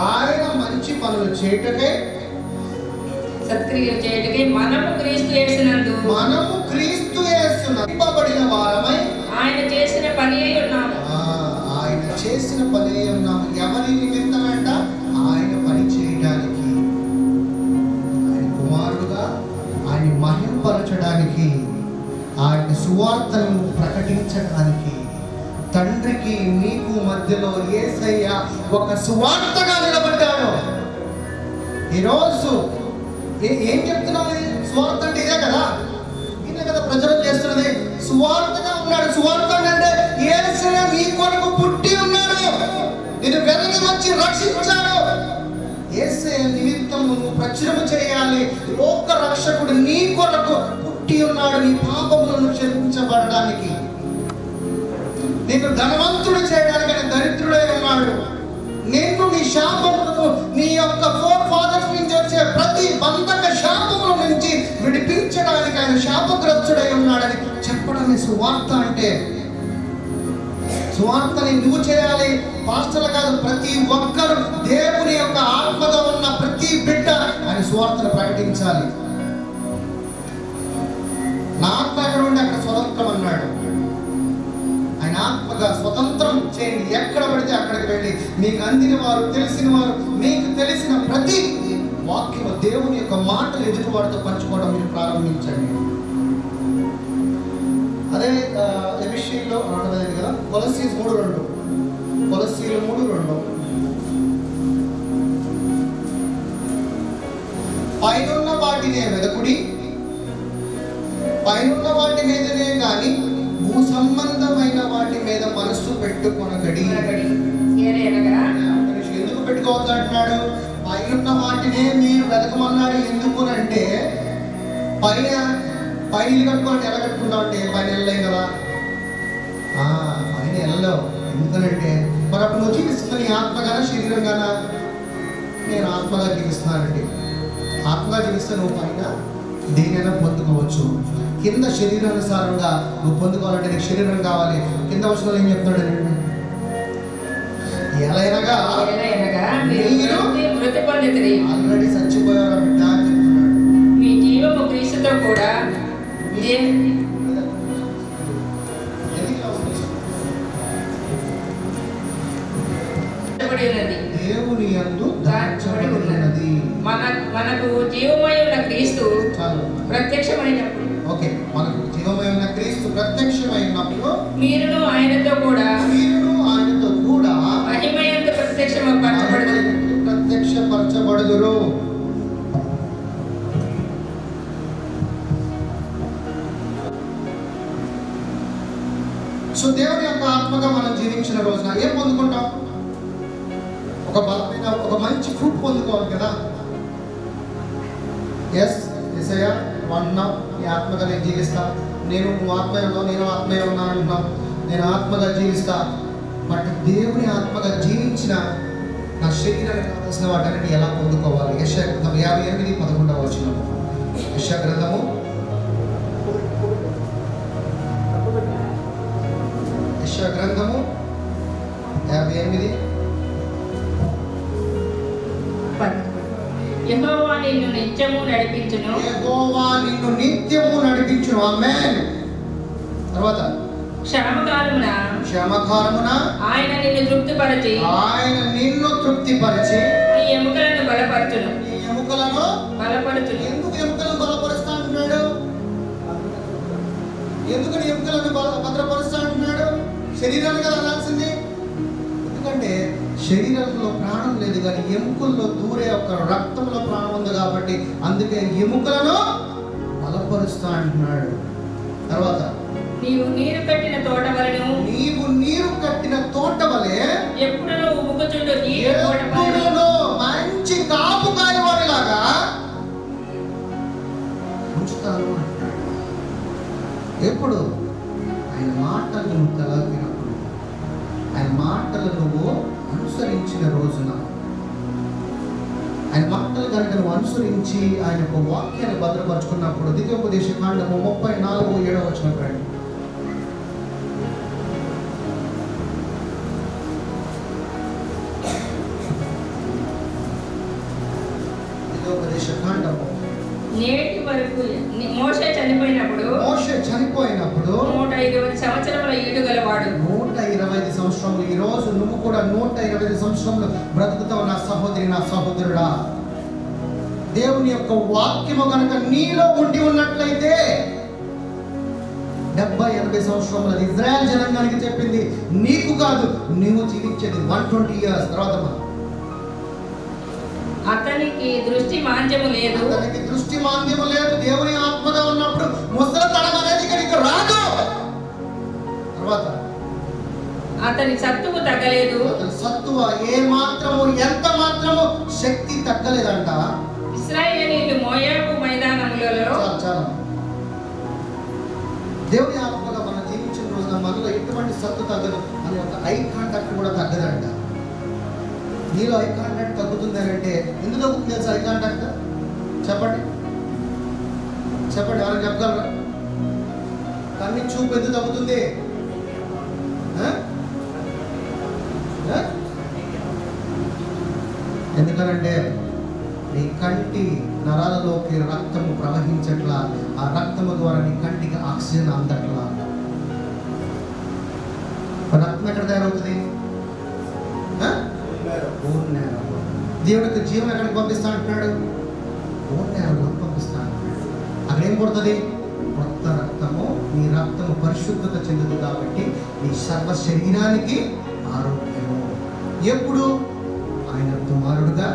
ఆయన మంచి పనులు చేయుటకై, సత్క్రియలు చేయుటకై మనము క్రీస్తు యేసునందు నింపబడిన వారమై ఆయన చేసిన పని అయి ఉన్నాము. ఆయన చేసిన పని అయి ఉన్నాము. ఎవరి నిమిత్తమంట? ఆయన పని చేయడానికి, ఆయన కుమారుడుగా ఆయన మహింపరచడానికి, ఆయన సువార్తను ప్రకటించడానికి. తండ్రికి మీకు మధ్యలో యేసయ్య ఒక సువార్తగా నిలబడ్డాడు. ఈరోజు ఏం చెప్తున్నావు? సువార్త అంటే ఇదే కదా, ఇదే కదా ప్రచారం చేస్తున్నది. సువార్తగా ఉన్నాడు. సువార్త అంటే యేసయ్య నీ కొరకు పుట్టి ఉన్నాడు, నేను వెనక వచ్చి రక్షించాడు. యేసయ్య నిమిత్తం నువ్వు ప్రచురము చేయాలి. లోక రక్షకుడు నీ కొరకు పుట్టి ఉన్నాడు, నీ పాపములను క్షమించబడడానికి, నిన్ను ధనవంతుడు చేయడానికి ఆయన దరిద్రుడై ఉన్నాడు. శాపములను, నీ యొక్క ఫోర్ ఫాదర్స్ నుంచి వచ్చే ప్రతి బంధక శాపముల నుంచి విడిపించడానికి ఆయన శాపగ్రస్తుడై ఉన్నాడని చెప్పడమే సువార్త అంటే. సువార్తని నువ్వు చేయాలి, పాస్టర్లు కాదు, ప్రతి ఒక్కరు దేవుని యొక్క ఆత్మగా ఉన్న ప్రతి బిడ్డ ఆయన సువార్తను ప్రకటించాలి. నా ఆత్మ ఎక్కడ ఉండి అక్కడ స్వతంత్రం అన్నాడు. ఆయన ఆత్మగా స్వతంత్రం చేయండి, ఎక్కడ పడితే అక్కడికి వెళ్ళి మీకు అందిన వారు, తెలిసిన వారు, మీకు తెలిసిన ప్రతి వాక్యం దేవుని యొక్క మాటలు ఎదుటి వారితో పంచుకోవడం మీరు ప్రారంభించండి. అదే విషయంలో అన్నది కదా, కొలస్సీలు 3:2 పైనున్న వాటినే వెదకుడి, పైనున్న వాటి మీదనే గాని భూ సంబంధమైన వాటి మీద మనస్సు పెట్టుకొనగడి. ఎందుకు పెట్టుకోవద్దు అంటున్నాడు? పైనున్న వాటినే మీరు వెతకమన్నాడు. ఎందుకునంటే పైన ఇల్లు కట్టుకోవాలంటే ఎలా కట్టుకుంటాం అంటే పైన వెళ్ళలేం కదా, పైన వెళ్ళలేవు. ఎందుకనంటే మరి అప్పుడు నువ్వు జీవిస్తున్నా నీ ఆత్మగానా శరీరంగానా? నేను ఆత్మగా జీవిస్తున్నానండి. ఆత్మగా జీవిస్తే నువ్వు పైన దేనైనా పొందుకోవచ్చు. కింద శరీరానుసారంగా నువ్వు పొందుకోవాలంటే నీకు శరీరం కావాలి. కింద వచనంలో ఏం చెప్తున్నాడు? ఎలాగనగా ఆల్రెడీ చచ్చిపోయారా బిడ్డ అని చెప్తున్నాడు. మీ జీవము క్రీస్తుతో కూడా దేవుని యందు దాచబడి ఉన్నది. మనకు జీవమై ఉన్న క్రీస్తు ప్రత్యక్షమైనప్పుడు, ఓకే, మనకు జీవమై ఉన్న క్రీస్తు ప్రత్యక్షమైనప్పుడు మీరును ఆయనతో కూడా మహిమయందు ప్రత్యక్షపరచబడుదురు. సో దేవుని యొక్క ఆత్మగా మనం జీవించిన రోజున ఏం పొందుకుంటాం? ఒక బలమైన, ఒక మంచి ఫ్రూట్ పొందుకోవాలి కదా. ఎస్ యేసయ్య అంటున్నావు, నీ ఆత్మగా నేను జీవిస్తా. నువ్వు ఆత్మీయ ఉన్నావు, నేను ఆత్మీయ ఉన్నాను అంటున్నావు. నేను ఆత్మగా జీవిస్తా. బట్ దేవుని ఆత్మగా జీవించిన నా శరీరానికి కావాల్సిన వాటిని ఎలా పొందుకోవాలి? యెషయా గ్రంథం 58:11 వచనం. యెషయా గ్రంథము 58. యెహోవా నిన్ను నిత్యము నడిపించును. ఆమేన్. తర్వాత క్షేమకాలమున ఆయన నిన్ను తృప్తిపరచి నీ ఎముకలను బలపరచును. ఎందుకు ఎముకలను బలపరుస్తా అంటున్నాడు? ఎందుకు నీ ఎముకలను భద్రపరుస్తా అంటున్నాడు? శరీరాన్ని కదా అనాల్సింది. ఎందుకంటే శరీరంలో ప్రాణం లేదు, కానీ ఎముకల్లో దూరే ఒక రక్తంలో ప్రాణం ఉంది కాబట్టి అందుకే ఎముకలను బలపరుస్తా అంటున్నాడు. తర్వాత నీవు నీరు కట్టిన తోట వలె ఎప్పుడూ ఉబుకుచుండు మంచి కాపు కాయవాడిలాగా ఉంచుతాను అంటున్నాడు. ఎప్పుడు? ఆయన మాటలు నువ్వు తలపినప్పుడు, ఆయన మాటలు నువ్వు అనుసరించిన రోజున, ఆయన మాటలు కనుక నువ్వు అనుసరించి ఆయన యొక్క వాక్యాన్ని భద్రపరుచుకున్నప్పుడు. ద్వితీయోపదేశ కాండము 34:7 వచనం రండి. ద్వితీయోపదేశ కాండము. నేటి వరకు మోషే చనిపోయినప్పుడు 120 సంవత్సరముల ఈడు గలవాడు. 120 సంవత్సరములు. ఈ రోజు నువ్వు కూడా 120 సంవత్సరములు బ్రతుకుతావు నా సహోదరి, నా సహోదరుడా. దేవుని యొక్క వాక్యము కనుక నీలో ఉండి ఉన్నట్లయితే 70-80 సంవత్సరములు ఇజ్రాయెల్ జనాంగానికి చెప్పింది, నీకు కాదు, నీవు జీవించేది 120 years. తర్వాత అతనికి దృష్టి మాంద్యము లేదు. దేవుని ఆత్మగా ఉన్నప్పుడు ముసలితనం అనేది నీకు రాదు. తర్వాత అతని సత్తువు తగ్గలేదు. సత్తువ ఏ మాత్రము, ఎంత మాత్రము శక్తి తగ్గలేదంట. ఇశ్రాయేలీయులు మోయాబు మైదానములలో దేవుని ఆత్మగా మనం జీవించిన రోజున మనలో ఎటువంటి సత్తు తగ్గదు, మన యొక్క ఐ కాంటాక్ట్ కూడా తగ్గదంట. నీలో ఐ కాంటాక్ట్ తగ్గుతుంది అని అంటే ఎందుకు తగ్గుతుంది తెలుసా? ఐ కాంటాక్ట్ చెప్పండి ఎవరైనా చెప్పగలరా? కన్ని చూపు ఎందుకు తగ్గుతుంది? ఎందుకనంటే నీ కంటి నరాలలోకి రక్తము ప్రవహించట్లా, ఆ రక్తము ద్వారా నీ కంటికి ఆక్సిజన్ అందట్లా. రక్తం ఎక్కడ తయారవుతుంది? దేవుడికి జీవం ఎక్కడికి పంపిస్తా అంటున్నాడు? ఓన్నేరులోకి పంపిస్తా అంటున్నాడు. అక్కడ ఏం పడుతుంది? కొత్త రక్తము. నీ రక్తము పరిశుద్ధత చెందుతుంది కాబట్టి నీ సర్వ శరీరానికి ఆరోగ్యము. ఎప్పుడు? ఆయన కుమారుడుగా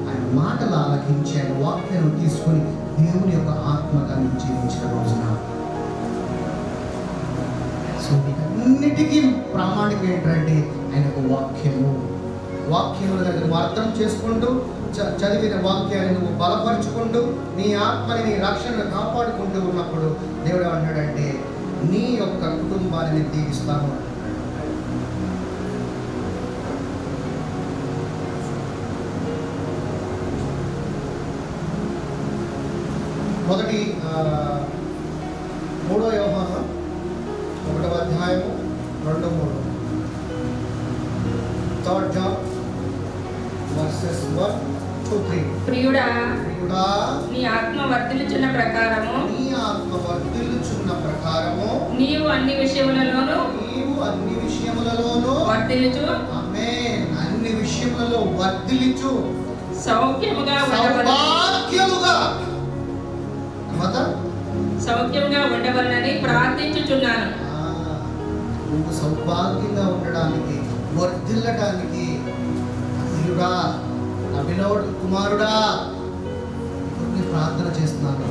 ఆయన మాటలు ఆలకించి ఆయన వాక్యాన్ని తీసుకొని దేవుని యొక్క ఆత్మగా జీవించిన రోజున. సో వీటన్నిటికీ ప్రామాణికం ఏంటంటే ఆయన ఒక వాక్యముల దగ్గర నువ్వు అర్థం చేసుకుంటూ చదివిన వాక్యాన్ని నువ్వు బలపరుచుకుంటూ నీ ఆత్మని నీ రక్షణను కాపాడుకుంటూ ఉన్నప్పుడు దేవుడు ఏమన్నాడంటే నీ యొక్క కుటుంబాన్ని దీవిస్తాను. మొదటి 3వ యోహాను 1వ అధ్యాయము 2-3. 3 John verses 1-3. ప్రియుడా, నీ ఆత్మ వర్ధిల్లుచున్న ప్రకారము నీవు అన్ని విషయములలోనూ వర్ధిల్లుచు. ఆమేన్. అన్ని విషయములలో వర్ధిల్లుచు సౌఖ్యముగా ఉండవలనని ప్రార్థించుచున్నాను. నువ్వు సౌభాగ్యంగా ఉండడానికి, వర్ధిల్లడానికి ప్రియుడా, అభినవుడు కుమారుడా ప్రార్థన చేస్తున్నాను.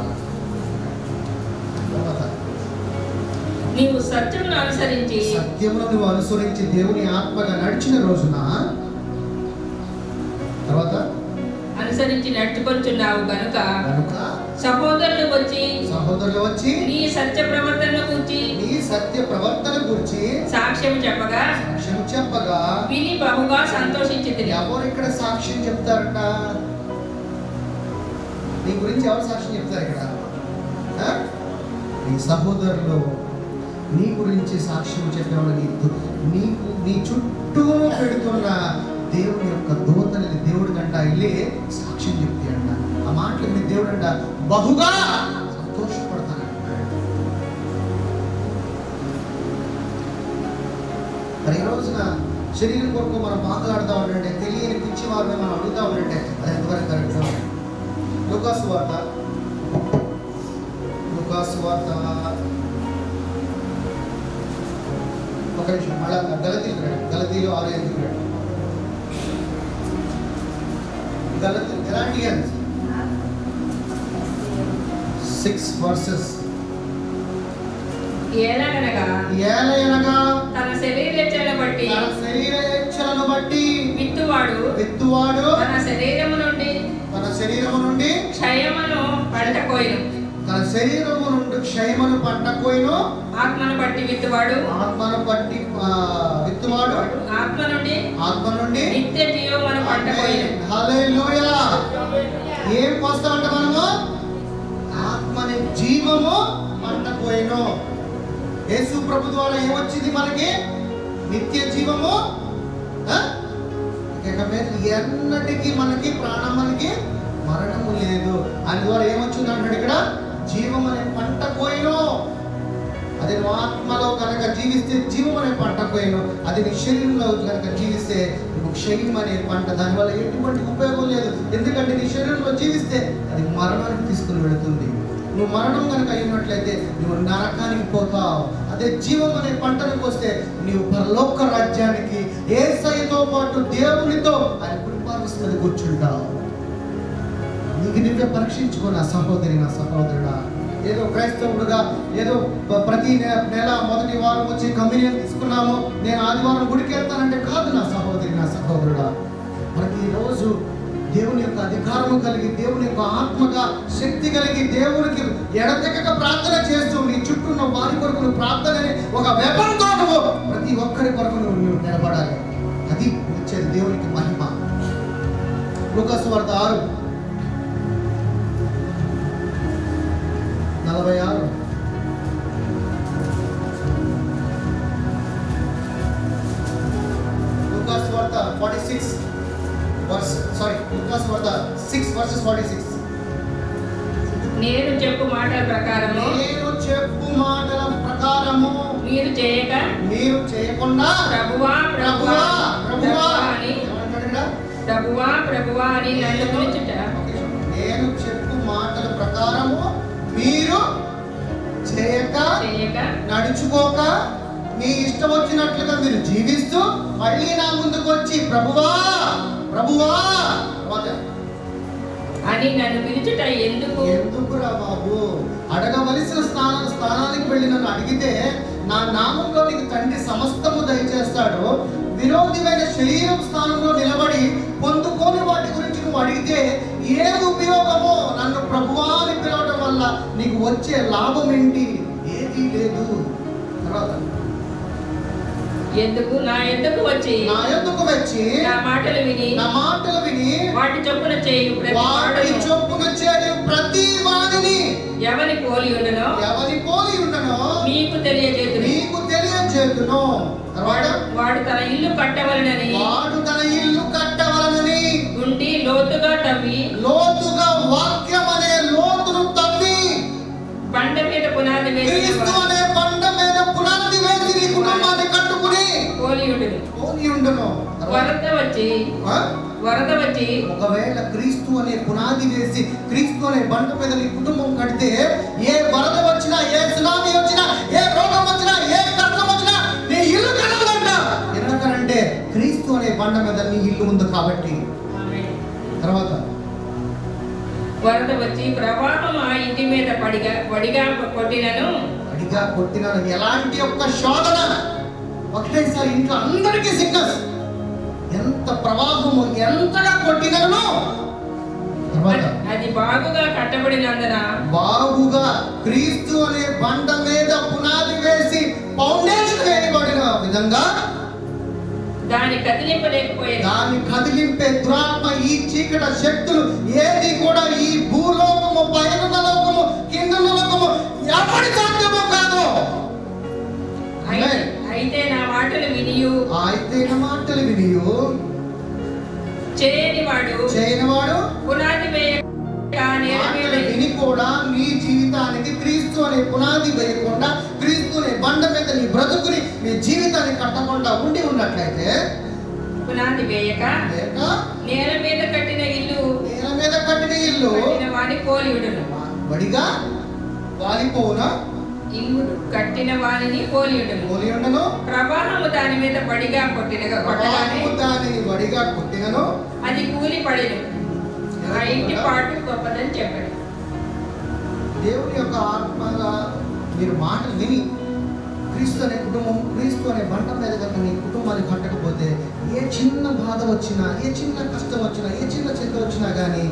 నీవు సత్యమును అనుసరించి దేవుని ఆత్మగా నడిచిన రోజున తర్వాత అనుసరించి నడుచుకొచ్చున్నావు కనుక సహోదరులు వచ్చి నీ సత్య ప్రవర్తన గురించి సాక్ష్యం చెప్పగా విని బహుగా సంతోషించింది. ఎవరు ఇక్కడ సాక్ష్యం చెప్తారట? నీ గురించి ఎవరు సాక్ష్యం చెప్తారు ఇక్కడ? నీ సహోదరులు నీ గురించి సాక్ష్యం చెప్పేవాళ్ళు నీ చుట్టూ పెడుతున్న దేవుని యొక్క దూతని దేవుడి కంట వెళ్ళి సాక్ష్యం చెప్తే అంట. ఆ మాటలు మీ దేవుడు అంట బహుగా సంతోషపడతానంటాడు. మరి ఈ రోజున శరీరం కొరకు మనం మాట్లాడుతూ ఉండంటే, తెలియని పిచ్చి వారిని మనం అడుగుతూ ఉండంటే అది ఎంతవరకు కరెక్ట్? లూకాసు వార్త 1 నిమిషం మళ్ళా గలతీలు 6:8. Galatians 6 verses. ఏలయనగా తన శరీర ఇచ్చలను బట్టి విత్తువాడు తన శరీరము నుండి క్షయమును పంటకోయిను. ఆత్మను బట్టి విత్తువాడు ఆత్మ నుండి నిత్య జీవమును పంటకోయిను. హల్లెలూయా. ఏం పోస్తామంట మనము? ఆత్మని జీవము పంటకోయిను. యేసు ప్రభు ద్వారా ఏమొచ్చింది మనకి? నిత్య జీవము. ఇక మీద ఎన్నటికీ మనకి ప్రాణానికి మరణము లేదు. అని ద్వారా ఏమొచ్చింది అంటాడు ఇక్కడ? జీవం అనే పంట కోయిను. అది నువ్వు ఆత్మలో కనుక జీవిస్తే జీవం అనే పంట కోయిను. అది నీ శరీరంలో కనుక జీవిస్తే నువ్వు క్షయం అనే పంట. దానివల్ల ఎటువంటి ఉపయోగం లేదు. ఎందుకంటే నీ శరీరంలో జీవిస్తే అది మరణానికి తీసుకుని వెళుతుంది. నువ్వు మరణం కనుక అయినట్లయితే నువ్వు నరకానికి పోతావు. అదే జీవం అనే పంటకు వస్తే నీవు పరలోక రాజ్యానికి యేసయ్యతో పాటు దేవునితో ఆయన కృపావస్థలో కూర్చుంటావు. నీకు నువ్వే పరీక్షించుకో నా సహోదరి, నా సహోదరుడా. ఏదో క్రైస్తవుడుగా ఏదో ప్రతి నెల మొదటి వారం వచ్చి కమ్యూనియన్ తీసుకున్నాము, నేను ఆదివారం గుడికి వెళ్తానంటే కాదు నా సహోదరి, నా సహోదరుడా. ప్రతిరోజు దేవుని యొక్క అధికారము కలిగి, దేవుని యొక్క ఆత్మగా శక్తి కలిగి, దేవునికి ఎడతెగక ప్రార్థన చేస్తూ నీ చుట్టూ ఉన్న వారి కొరకు నువ్వు ప్రార్థనని ఒక వెపన్తో ప్రతి ఒక్కరి కొరకు నువ్వు నిలబడాలి. అది వచ్చేది దేవునికి మహిమ. లూకాసు వార్త 6:46. లూకాసు వార్త 46 లూకాసు వార్త 6:46. నేను చెప్పు మాటల ప్రకారము మీరు చేయకుండా ప్రభువా అని నన్ను పిలుచుట. నేను చెప్పు మాటల ప్రకారము మీరు చేయక నడుచుకోక మీ ఇష్టం వచ్చినట్లుగా మీరు జీవిస్తూ మళ్ళీ నా ముందుకు వచ్చి ప్రభువా అని నన్ను పిలుచుట ఎందుకురా బాబు? అడగవలసిన స్థానానికి వెళ్ళి నన్ను అడిగితే నా నామంలో నీకు తండ్రి సమస్తము దయచేస్తాడు. విరోధమైన శరీరం స్థానంలో నిలబడి పొందుకోని వాటి గురించి నువ్వు అడిగితే ఏది ఉపయోగమో? నన్ను ప్రభువా అని పిలవడం వల్ల నీకు వచ్చే లాభం ఏంటి? ఏదీ లేదు. తర్వాత నా ఎందుకు వచ్చి నా మాటలు విని వాటి చొప్పున చేయు ప్రతి వాడిని ఎవని పోలి ఉండనో మీకు తెలియజేతును. వాడు తన ఇల్లు కట్టవలనని ఉండి లోతుగా వాక్యం అనే లోతును తవ్వి బండ మీద పునాది వేసి నీ కుటుంబాన్ని కట్టుకుని పోలి ఉండును. వరద వచ్చి ఒకవేళ క్రీస్తు అనే పునాది వేసి క్రీస్తు అనే బండ మీద నీ కుటుంబం కడితే ఏ వరద వచ్చినా, ఏ సునామీ వచ్చినా, ఏ రోగం వచ్చినా, ఏ కష్టం వచ్చినా నీ ఇల్లు కదలంట. ఎందుకంటే క్రీస్తు అనే బండ మీద నీ ఇల్లు ఉంది కాబట్టి. తర్వాత వరద వచ్చి ప్రవాహం ఆ ఇంటి మీద వడిగా కొట్టినను ఎలాంటి ఒక్క శోధన ఒకటేసారి ఇంట్లో అందరికీ సిగ్నస్, ఎంత ప్రవాహము ఎంతగా కొట్టినను అది బాగుగా కట్టబడినందున బాగుగా క్రీస్తు అనే బండ మీద పునాది వేసి ఫౌండేషన్ వేయబడిన విధంగా దాన్ని కదిలింపే దురాత్మ, ఈ చీకటి శక్తులు ఏది కూడా ఈ భూలోకము, పైన లోకము, కింద లోకము ఎవరి సాధ్యమో కాదు. అయితే నా మాటలు వినియు చేయనివాడు పునాది విని కూడా నీ జీవితానికి క్రీస్తు అనే పునాది వేయకుండా, క్రీస్తు అనే బండ మీద నీ బ్రతుకుని, నీ జీవితాన్ని కట్టకుండా ఉన్నట్లయితే, పునాది వేయక నేల మీద కట్టిన ఇల్లు వాని పోలి ఉండును. వడిగా వాలిపోవునా ఇల్లు కట్టిన వానిని పోలి ఉండును. ప్రవాహము దాని మీద వడిగా కొట్టినను అది కూలి పడెను. ఆ ఇంటి పాటు గొప్పదని చెప్పాడు. దేవుని యొక్క ఆత్మగా మీరు మాటలు విని క్రీస్తు అనే కుటుంబం, క్రీస్తు అనే బంట మీద కనుక నీ కుటుంబాన్ని కట్టకపోతే ఏ చిన్న బాధ వచ్చినా, ఏ చిన్న కష్టం వచ్చినా, ఏ చిన్న చింత వచ్చినా కానీ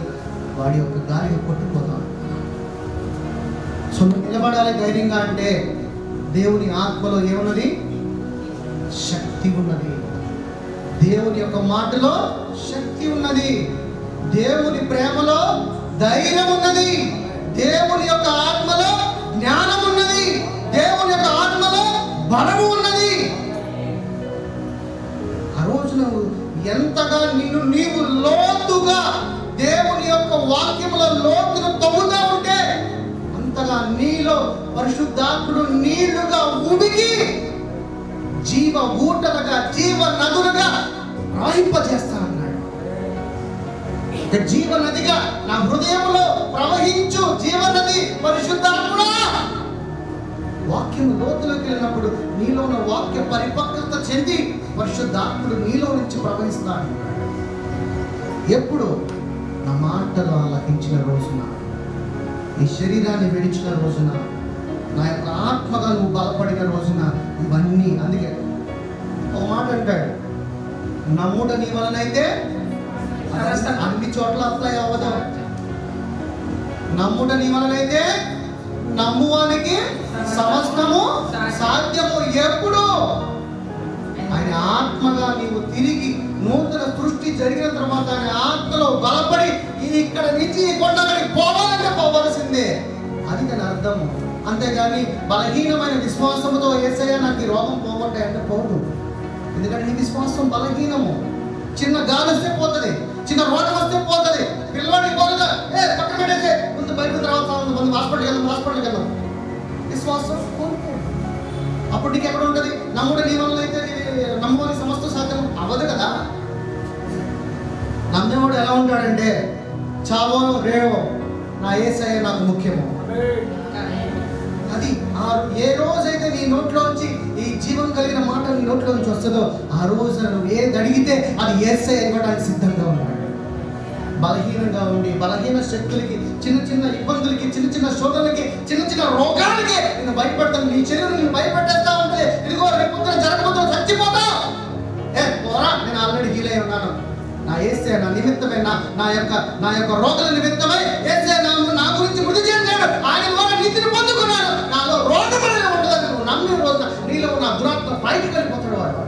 వాడి యొక్క గాలిని కొట్టుకుపోతాం. సో నువ్వు నిలబడాలి ధైర్యంగా అంటే దేవుని ఆత్మలో ఏమున్నది? శక్తి ఉన్నది. దేవుని యొక్క మాటలో శక్తి ఉన్నది. దేవుని ప్రేమలో ధైర్యం ఉన్నది. దేవుని యొక్క ఆత్మలో జ్ఞానం ఉన్నది. దేవుని యొక్క ఆత్మలో బలము ఉన్నది. ఆ రోజు నువ్వు ఎంతగా నీవు లోతుగా దేవుని యొక్క వాక్యముల లోతును తవ్వుతా ఉంటే అంతగా నీలో పరిశుద్ధాత్ముడు నీళ్లుగా ఉడికి జీవ ఊటలుగా, జీవ నదులుగా ప్రవహింపజేస్తా అన్నాడు. జీవ నదిగా నా హృదయంలో ప్రవహించు జీవనది పరిశుద్ధాత్ముడా. వాక్యం లోతులోకి వెళ్ళినప్పుడు నీలో ఉన్న వాక్య పరిపక్వత చెంది పరిశుద్ధాత్ముడు నీలో నుంచి ప్రవహిస్తాడు. ఎప్పుడు? నా మాటలు ఆలకించిన రోజున, ఈ శరీరాన్ని విడిచిన రోజున, నా యొక్క ఆత్మగా నువ్వు బలపడిన రోజున ఇవన్నీ. అందుకే ఒక మాట అంటాడు, నమ్ముట నీ వలనైతే అన్ని చోట్ల అప్లై అవ్వదు. నమ్ముట నీ వలనైతే నమ్మువానికి సమస్తము సాధ్యము. ఎప్పుడు? ఆయన ఆత్మగా నీవు తిరిగి నూతన సృష్టి జరిగిన తర్వాత ఆయన ఆత్మలో బలపడి ఇక్కడ నుంచి ఈ కొండకి పోవాలంటే పోవాల్సిందే. అది దాని అర్థము. అంతేగాని బలహీనమైన విశ్వాసంతో యేసయ్య నాకు ఈ రోగం పోగొట్టాయి అంటే పోదు. ఎందుకంటే నీ విశ్వాసం బలహీనము. చిన్న గాలి వస్తే పోతుంది, చిన్న రోగం వస్తే పోతుంది. పిల్లవాడికి పోతుంది, పక్కన పెట్టేసి ముందు బయట తర్వాత ముందు హాస్పిటల్కి వెళ్దాం. విశ్వాసం అప్పుడు నీకు ఎక్కడ ఉంటుంది? నమ్ముడు నీ వల్ల అయితే నమ్మని సమస్త సాధ్యం అవ్వదు కదా. నమ్మేవాడు ఎలా ఉంటాడంటే చావో రేవో నా యేసయ్య నాకు ముఖ్యము. అది ఏ రోజైతే నీ నోట్లోంచి ఈ జీవం కలిగిన మాట నీ నోట్లోంచి వస్తుందో ఆ రోజు నువ్వు ఏది అడిగితే అది యేసయ్య ఇవ్వడానికి సిద్ధంగా ఉన్నాడు. బలహీనంగా ఉండి బలహీన శక్తులకి, చిన్న చిన్న ఇబ్బందులకి, చిన్న చిన్న శోధనలకి, చిన్న చిన్న రోగాలకి నేను భయపడతాను. నీ చెల్లెలు నేను భయపెట్టేస్తా ఉంటే ఇదిగో రేపు జరగబోతున్నా చచ్చిపోతా. పోరా, నేను ఆల్రెడీ హీల్ అయి ఉన్నాను. నా యేసయ్య నా నిమిత్తమే, నా యొక్క రోగుల నిమిత్తమై యేసయ్య నా గురించి మృతి చెందాడు. ఆయన ద్వారా నీతిని పొందుకున్నాడు. నాలో రోగం అనేది ఉండదని నువ్వు నమ్మిన రోజున నీలో ఉన్న దురాత్మ బయటకు వెళ్ళిపోతాడు. వాడు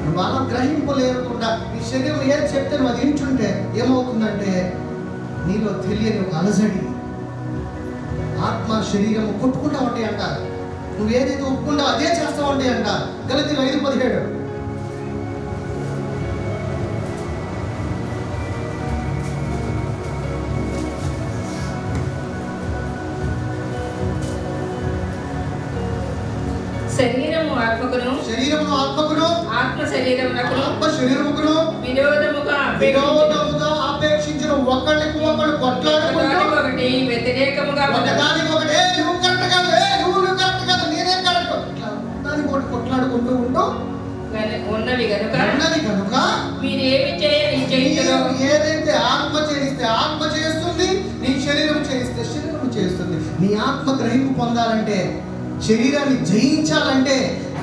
నువ్వు అలా గ్రహింపు లేకుండా నీ శరీరం ఏది చెప్తే నువ్వు అది వింటుంటే ఏమవుతుందంటే నీలో తెలియని ఒక అలజడి, ఆత్మ శరీరము కొట్టుకుంటా ఉంటాయి అంట. నువ్వు ఏదైతే ఒప్పుకుంటావు అదే చేస్తా ఉంటాయి అంట. గలతీయులు 5:17 శరీరము ఆత్మకును ఆత్మ శరీరముకును విరోధముగా ఆపేక్షించిన ఒకళ్ళకి ఒకళ్ళు ఒకటి వ్యతిరేకముగా ఒకదానికొకటే నువ్వు కరెక్ట్ కాదు, నువ్వు కరెక్ట్ కాదు, నేనే కరెక్ట్, దానికి ఒకటి కొట్లాడుకుంటూ ఉన్నవి కనుక మీరేమి చేయాలి? ఏదైతే ఆత్మ చేయిస్తే ఆత్మ చేస్తుంది, నీ శరీరం చేయిస్తే శరీరం చేస్తుంది. నీ ఆత్మ గ్రహింపు పొందాలంటే, శరీరాన్ని జయించాలంటే,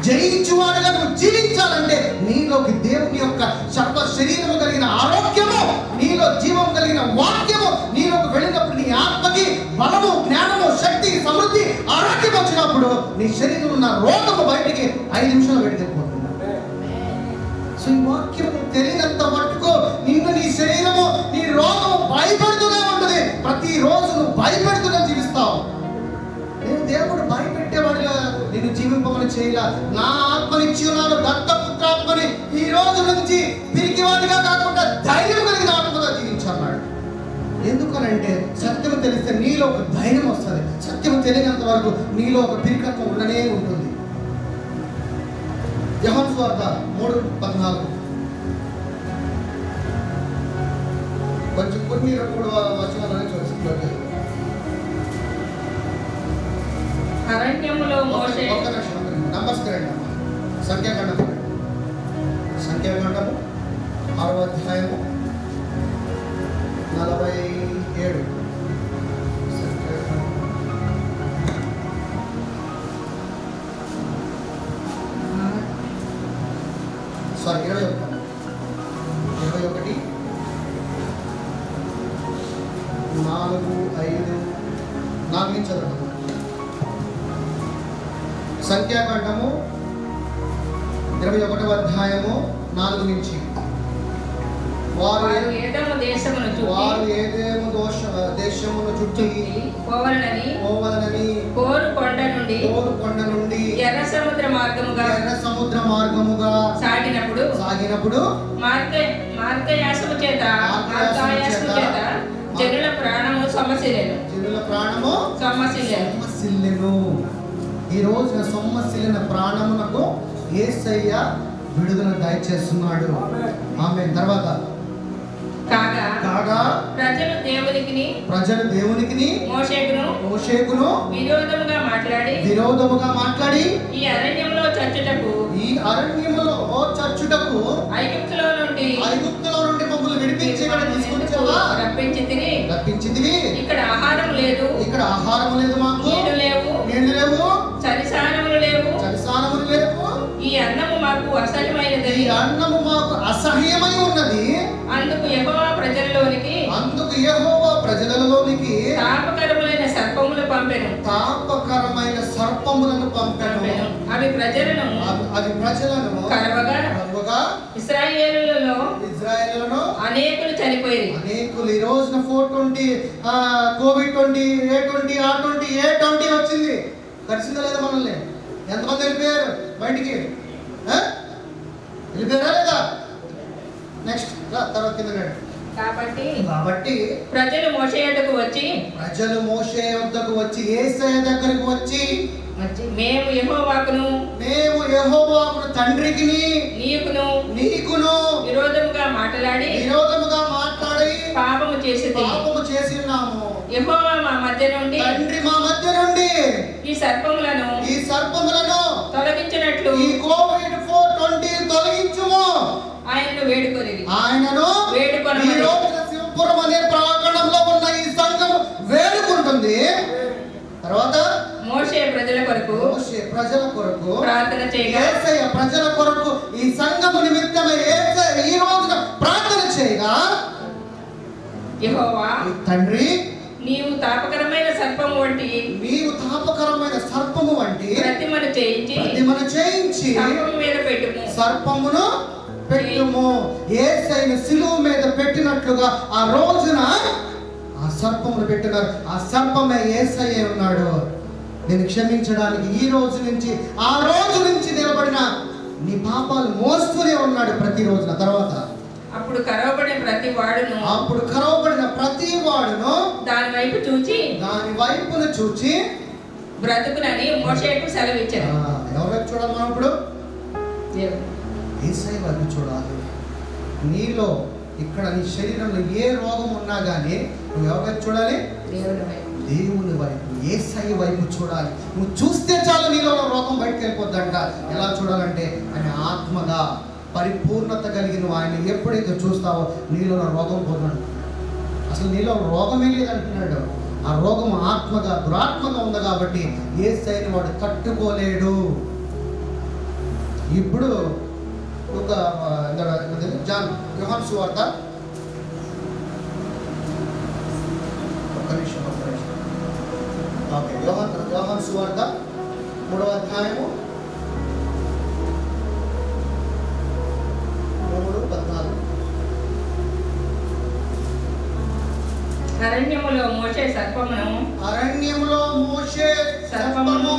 జయించువాడుగా నువ్వు జీవించాలంటే నీలోకి దేవుని యొక్క సర్వ శరీరము కలిగిన ఆరోగ్యము, నీలో జీవం కలిగిన వాక్యము నీలోకి వెళ్ళినప్పుడు నీ ఆత్మకి బలము, జ్ఞానము, శక్తి, సమృద్ధి, ఆరోగ్యం వచ్చినప్పుడు నీ శరీరంలో ఉన్న రోగము బయటికి 5 నిమిషాలు బయటకెళ్ళిపోతుంది. సో ఈ వాక్యము తెలియనంత మట్టుకు నిన్ను నీ శరీరము, నీ రోగము భయపెడుతూనే ఉంటుంది. ప్రతిరోజు నువ్వు భయపెడుతూనే జీవిస్తావు. నేను దేవుడు భయపెట్టేవాడిగా నేను జీవింపమని చేయలా. నా ఆత్మనిచ్చి ఉన్నాను, దత్తపుత్రాత్మని. ఈ రోజు నుంచి పిరికివాడిగా కాకుండా ధైర్యం కలిగిన ఆత్మగా జీవించన్నాడు. ఎందుకనంటే సత్యము తెలిస్తే నీలో ఒక ధైర్యం వస్తుంది. సత్యము తెలియనంత వరకు నీలో ఒక పిరికత్వం ఉండనే ఉంటుంది. యోహాను సువార్త 3:14 కొంచెం కొన్ని 2-3 వచనాలని చూసి అరణ్యములో మోషే నమస్కారం. సంఖ్యాకాండము 6వ అధ్యాయము 47. సారీ 21 4 నుంచి చదవండి. సంఖ్యాకాండము 21వ అధ్యాయము 4 నుంచి. వారు ఏదోము దేశమును చుట్టి పోవలనని కోరు కొండ నుండి ఎర్ర సముద్ర మార్గముగా సాగినప్పుడు మార్గయాసము చేత జనుల ప్రాణము సొమ్మసిల్లెను. ఈ రోజున సొమ్మసిల్లిన ప్రాణమునకు యేసయ్య విడుదల దయచేస్తున్నాడు. ఆమేన్. తర్వాత కాగా ప్రజలు దేవునికి మోషేకును విరోధముగా మాట్లాడి ఈ అరణ్యములో చచ్చుటకు ఐగుప్తులో నుండి మమ్మల్ని విడిపించి రప్పించితివి. ఇక్కడ ఆహారం లేదు మాకు, నీళ్లు లేవు, చలిసానములు లేవు. ఈ అన్నము మాకు అసహ్యమై ఉన్నది. అందుకు యెహోవా ప్రజలలోనికి తాపకరమైన సర్పములను పంపెను. అవి ప్రజలను అది ప్రజలను కరువగా ఇశ్రాయేలులలో అనేకులు చనిపోయారు. అనేకులు ఈ రోజున 420 కోవిడ్ 20 A20 R20 A20 వచ్చింది. కలిసిందా లేదా మనల్ని? ఎంతమంది వెళ్ళిపోయారు బయటికి? వెళ్ళిపోయారా లేదా? నెక్స్ట్ తర్వాత కింద కాబట్టి ప్రజలు మోషే యొద్దకు వచ్చి యేసయ్య దగ్గరకు వచ్చి మేము యెహోవాకును తండ్రికి నీకును విరోధముగా మాట్లాడి పాపము చేసి ఉన్నాము. యెహోవా మా మధ్య నుండి తండ్రి మా మధ్య నుండి ఈ సర్పములను తొలగించినట్లు ఈ కోవిడ్ 420 తొలగించుము ఆయనను వేడుకొనిరి. ఈ రోజున సింహపురం అనే ప్రాంగణంలో ఉన్న ఈ సంఘం వేడుకుంటుంది. తర్వాత మోషే ప్రజల కొరకు ప్రార్థన చేయగా యేసయ్య ప్రజల కొరకు ఈ సంఘము నిమిత్తమై యేసయ్య ఈ రోజున ప్రార్థన చేయగా యెహోవా తండ్రి నీవు తాపకరమైన సర్పము వంటి ప్రతిమను చేయించి సర్పమును పెట్టుము. యేసయ్యను సిలువ మీద పెట్టినట్లుగా ఆ రోజున ఆ సర్పమును పెట్టినారు. ఆ సర్పమే యేసయ్య ఉన్నాడు. నేను క్షమించడానికి ఈ రోజు నుంచి ఆ రోజు నుంచి నిలబడిన నీ పాపాలు మోస్తూనే ఉన్నాడు ప్రతి రోజున. తర్వాత అప్పుడు కరవబడిన ప్రతి వాడును దాని వైపును చూచి బ్రతుకునని మోషేకు సెలవిచ్చారు. ఎవరి వైపు చూడాలి మనం? ఇప్పుడు యేసయ్య వైపు చూడాలి. నీలో ఇక్కడ నీ శరీరంలో ఏ రోగం ఉన్నా కానీ నువ్వు ఎవరి వైపు చూడాలి? దేవుని వైపు, యేసయ్య వైపు చూడాలి. నువ్వు చూస్తే చాలు నీలో రోగం బయటకు వెళ్ళిపోద్దంట. ఎలా చూడాలంటే ఆయన ఆత్మగా పరిపూర్ణత కలిగిన ఆయన ఎప్పుడైతే చూస్తావో నీలో రోగం పోతున్నాడు. అసలు నీలో రోగమే లేదంటున్నాడు. ఆ రోగం ఆత్మగా దురాత్మగా ఉంది కాబట్టి యేసయ్యని వాడు తట్టుకోలేడు. ఇప్పుడు ఒక యోహాను సువార్త యోహాను సువార్త 3వ అధ్యాయము 3:14. అరణ్యములో మోషే సర్పమును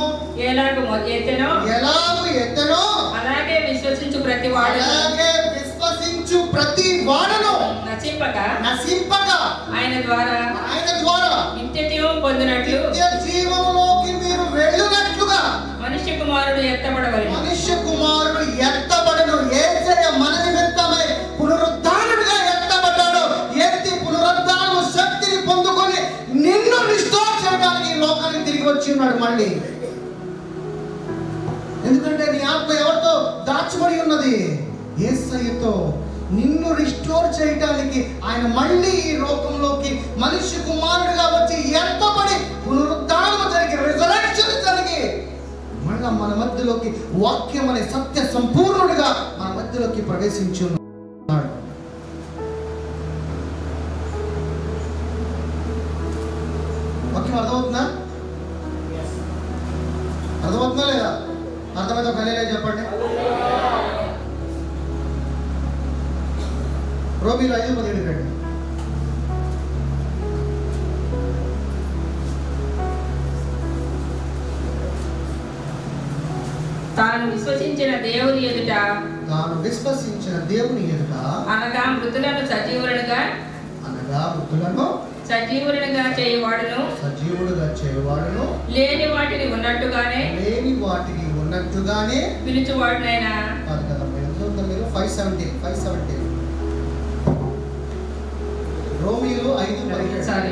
ఎలాగు ఎత్తెనో అలాగే విశ్వసించు ప్రతి వాడును నశింపక ఆయన ద్వారా నిత్య జీవం పొందినట్లు జీవములోకి మీరు వెళ్ళునట్లుగా మనుష్య కుమారుడు ఎత్తబడను. యేసయ్య మన నిమిత్తమై పునరుద్ధానుడిగా ఎత్తబడ్డాడు. ఎత్తి పునరుద్ధానము శక్తిని పొందుకొని నిన్ను రిస్టోర్ చేయడానికి ఈ లోకానికి తిరిగి వచ్చి ఉన్నాడు మళ్ళీ. ఎందుకంటే నీ ఆత్మ ఎవరితో దాచబడి ఉన్నది? యేసయ్యతో. నిన్ను రిస్టోర్ చేయడానికి ఆయన మళ్ళీ ఈ లోకంలోకి మనిషి కుమారుడిగా వచ్చి ఎత్తబడి పునరుద్ధానము జరిగి రిజరెక్షన్ జరిగి మళ్ళా మన మధ్యలోకి వాక్యం అనే సత్య సంపూర్ణుడిగా మన మధ్యలోకి ప్రవేశించి ఉన్నాడు. వాక్యం అర్థమవుతుందా లేదా? అర్థమైతే ఒక హల్లెలూయా చెప్పండి. రోమీయులు 5:17 రండి. తాను విశ్వసించిన దేవుని ఎదుట అనగా మృతులను సజీవులుగా చేయవాడును లేని వాటిని ఉన్నట్టుగానే పిలుచువాడునైనా. మీరు 5:17 రోమీయులు 5:17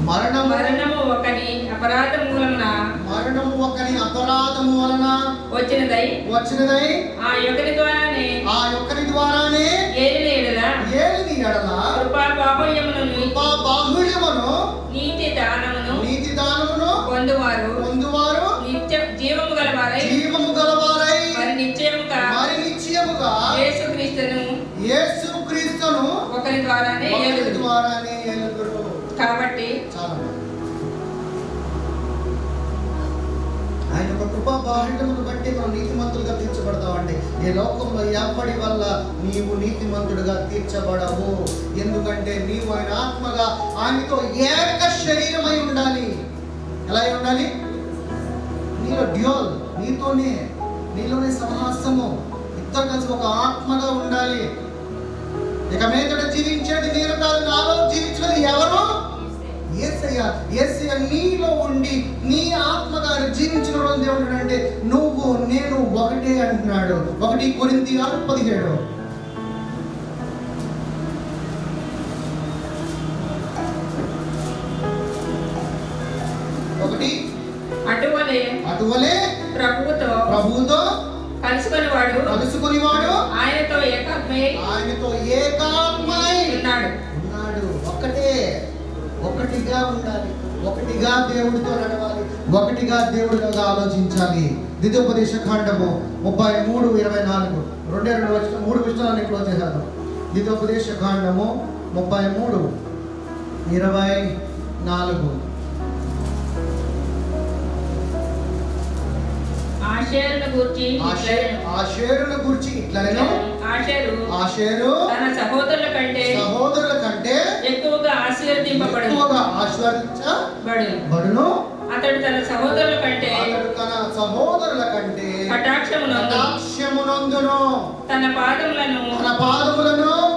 మరణము ఒకని అపరాధము వలన వచ్చినదై ఆ యొక్కని ద్వారానే ఏలిన ఎడల కృపా బాహుళ్యమును నీతి దానమును పొందువారు నిత్య జీవము గలవారై మరి నిశ్చయముగా యేసుక్రీస్తును ఒకరి ద్వారానే ఏలుదురు. కాబట్టి కృపా బాహ్యమును బట్టి మనం నీతిమంతులుగా తీర్చబడతామండి. ఈ లోకంలో ఎవరి వల్ల నీవు నీతిమంతుడుగా తీర్చబడవు. ఎందుకంటే నీవు ఆయన ఆత్మగా ఆయనతో ఏక శరీరమై ఉండాలి. ఎలా ఉండాలి? నీలో డ్యూయల్, నీలోనే సమాసము, ఇద్దరు కలిసి ఒక ఆత్మగా ఉండాలి. ఇక మీదట జీవించేది నేను కాదు, నాలో జీవించేది ఎవరు? యేసయ్య. యేసయ్య నీలో ఉండి నీ ఆత్మగా జీవించిన రోజు దేవుడు అంటే నువ్వు నేను ఒకటే అంటున్నాడు. 1 కొరింథీ 6:17. అటువలే ప్రభువుతో కలుసుకునివాడు ఆయనతో ఏకాత్మై ఉన్నాడు. ఒకటిగా ఉండాలి, ఒకటిగా దేవుడితో నడవాలి, ఒకటిగా దేవుడిగా ఆలోచించాలి. ద్వితీయోపదేశ కాండము 33:24. 3 విషయాన్ని క్లోజ్ చేశాను. ద్వితీయోపదేశ కాండము 33:24. ఆషేరును గూర్చి ఇట్లనేను. ఆషేరు తన సహోదరుల కంటే ఎక్కువగా ఆశీర్వదింపబడును. అతడు తన సహోదరుల కంటే కటాక్షమునందును. తన పాదములను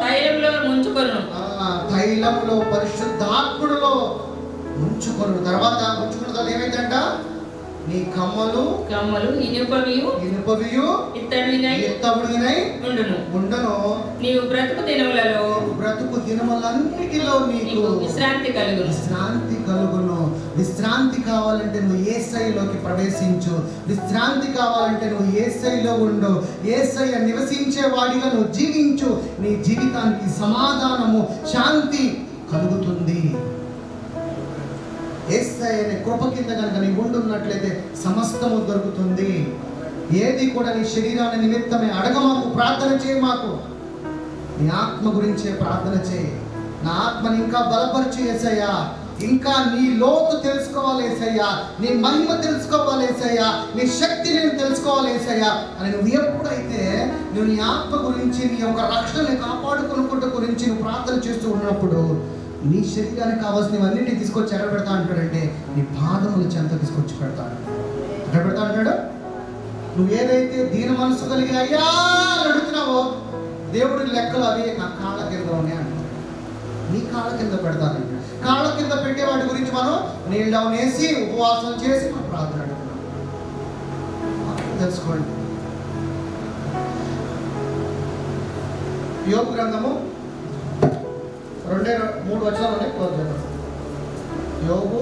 తైలంలో ముంచుకొను. తైలములో పరిశుద్ధాత్ముడులో ముంచుకొను. తర్వాత ముంచుకున్న ఏమైందంట? నీ కమ్మలు ఇనుపవియు ఇత్తడినై ఉండును. నీవు బ్రతుకు దినములన్నిటిలో నీకు విశ్రాంతి కలుగును. విశ్రాంతి కావాలంటే నువ్వు యేసయ్యలోకి ప్రవేశించు. విశ్రాంతి కావాలంటే నువ్వు యేసయ్యలో ఉండు. యేసయ్య నివసించే వాడిగా నువ్వు జీవించు. నీ జీవితానికి సమాధానము, శాంతి కలుగుతుంది. యేసయ్య అనే కృప కింద కనుక నీ ఉండున్నట్లయితే సమస్తము దొరుకుతుంది. ఏది కూడా నీ శరీరాన్ని నిమిత్తమే అడగమాకు, ప్రార్థన చేయమాకు. నీ ఆత్మ గురించే ప్రార్థన చేయి. నా ఆత్మని ఇంకా బలపరిచి యేసయ్యా, ఇంకా నీ లోతు తెలుసుకోవాలి యేసయ్యా, నీ మహిమ తెలుసుకోవాలి యేసయ్యా, నీ శక్తి నేను తెలుసుకోవాలి యేసయ్యా అని నువ్వు ఎప్పుడైతే నువ్వు నీ ఆత్మ గురించి, నీ యొక్క రక్షణని కాపాడుకునుకుంటూ గురించి నువ్వు ప్రార్థన చేస్తూ ఉన్నప్పుడు నీ శరీరానికి కావాల్సినవన్నింటినీ తీసుకొచ్చి ఎక్కడ పెడతా అంటాడంటే నీ పాదముల చెంత తీసుకొచ్చి పెడతాడు. ఎక్కడ పెడతా అంటాడు? నువ్వు ఏదైతే దీన మనసు కలిగి అయ్యా అడుగుతున్నావో దేవుడి లెక్కలు అవి నా కాళ్ళ కింద ఉన్నాయి అంటాడు. నీ కాళ్ళ కింద పెడతానంట. కాళ్ళ కింద పెట్టే వాటి గురించి మనం నీళ్ళు డౌన్ వేసి ఉపవాసం చేసి మనం ప్రార్థన అడుగుతున్నాం. తెలుసుకోండి. యోబు గ్రంథము 2-3 వచనాలు క్లోజ్ చేద్దాం. యోబు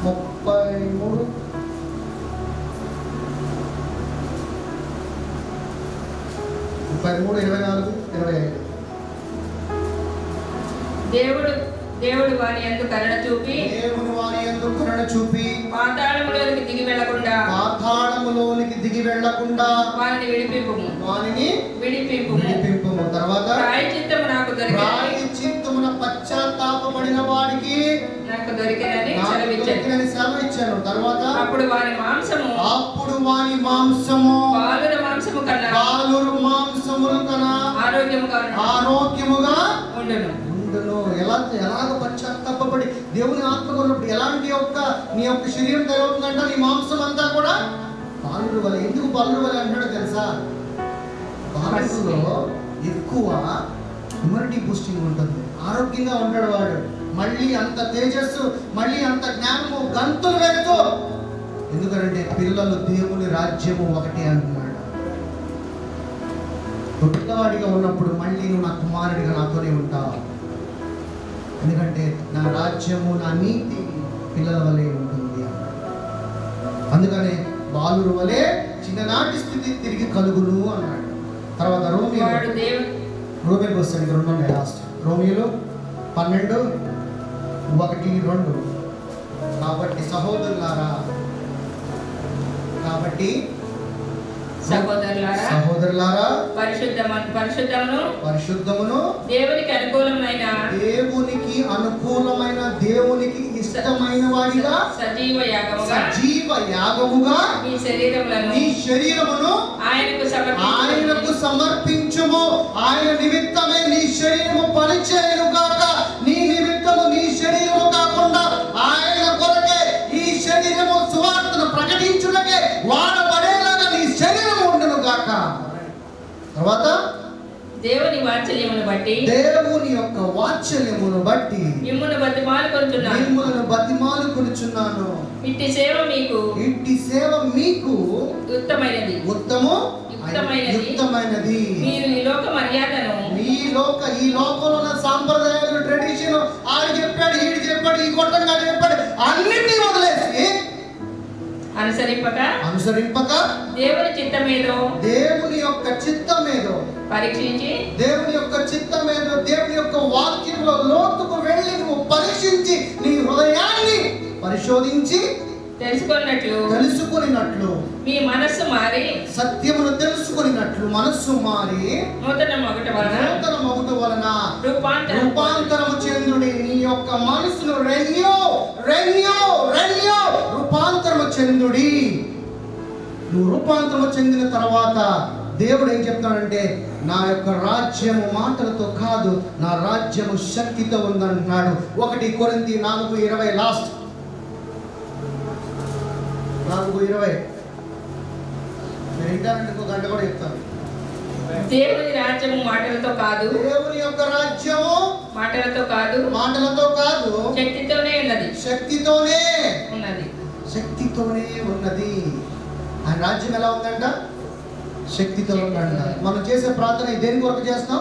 33 24-25. దేవుడు వాని యందు కరుణ చూపి పాతాళములోనికి దిగి వెళ్ళకుండా వానిని విడిపింపుము. తర్వాత ప్రాయశ్చిత్తమున పశ్చాత్తాపపడిన వాడికి నాకు దొరికినని సెలవిచ్చాను. తర్వాత అప్పుడు వాని మాంసము బాలుర మాంసముల కన్నా ఆరోగ్యముగా ఉండును. ఎలాగ పశ్చాత్తాపడి దేవుని ఆత్మ కొన్నప్పుడు ఎలాంటి నీ యొక్క శరీరం తయారవుతుందంట, నీ మాంసం అంతా కూడా బాలురు వలె. ఎందుకు బాలురు వలె అంటాడో తెలుసా? బాలురులో ఎక్కువ ఇమ్యూనిటీ బూస్టింగ్ ఉంటుంది, ఆరోగ్యంగా ఉంటాడు వాడు. మళ్ళీ అంత తేజస్సు, మళ్ళీ అంత జ్ఞానము, గంతులు వేస్తూ. ఎందుకంటే పిల్లలు దేవుని రాజ్యము ఒకటి అంటున్నాడు. పిల్లవాడిగా ఉన్నప్పుడు మళ్ళీ నువ్వు నా కుమారుడిగా నాతోనే ఉంటావు. ఎందుకంటే నా రాజ్యము, నా నీతి పిల్లల వలె ఉంటుంది అన్నాడు. అందుకనే బాలురు వలె చిన్ననాటి స్థితి తిరిగి కలుగును అన్నాడు. తర్వాత రోమియోకి వస్తాడు. 2 లాస్ట్ రోమియోలో 12:1-2. కాబట్టి సహోదరులారా పరిశుద్ధమును దేవునికి అనుకూలమైన దేవునికి ఇష్టమైన వాడిగా సజీవ యాగముగా మీ శరీరమును ఆయనకు సమర్పించుము. ఆయన నిమిత్తమే నీ శరీరము పనిచేయను గాక. నీ నిమిత్తము నీ శరీరము కాకుండా ఆయన కొరకే ఈ శరీరము సువార్తను ప్రకటించుటకే వాడబడేలాగా నీ శరీరము ఉండును గాక. తర్వాత దేవుని యొక్క వాత్సల్యమును బట్టి మిమ్మును బతిమాలుకొనుచున్నాను. ఇట్టి సేవ మీకు ఉత్తమమైనది. మీరు ఈ లోకంలో ఉన్న సాంప్రదాయాలు, ట్రెడిషన్, ఆడు చెప్పాడు, ఈడు చెప్పాడు, ఈ కొట్టంగా చెప్పాడు, అన్నింటినీ వదిలేసి అనుసరింపక దేవుని యొక్క చిత్తమేదో పరీక్షించి దేవుని యొక్క వాక్యంలో లోతుకు వెళ్ళి నువ్వు పరీక్షించి నీ హృదయాన్ని పరిశోధించి తెలుసుకున్నట్లు మీ మనస్సు మారి సత్యమును తెలుసుకున్నట్లు మనస్సు మారి నూతన మగుట వలన రూపాంతరము చెందుడి. నీ యొక్క మనసును రూపాంతరము చెందుడి. నువ్వు రూపాంతరము చెందిన తర్వాత దేవుడు ఏం చెప్తాడంటే, నా యొక్క రాజ్యము మాటలతో కాదు, నా రాజ్యము శక్తితో ఉందంటున్నాడు. 1 కొరింథీ 4:20 లాస్ట్ 4:20 నేను ఇంటర్నెట్ ఇంకో గంట కూడా చెప్తాను. దేవుని రాజ్యము మాటలతో కాదు, దేవుని యొక్క రాజ్యము మాటలతో కాదు శక్తితోనే ఉన్నది. ఆయన రాజ్యం ఎలా ఉందంట? శక్తితో ఉందంట. మనం చేసే ప్రార్థన దేని కొరకు చేస్తాం?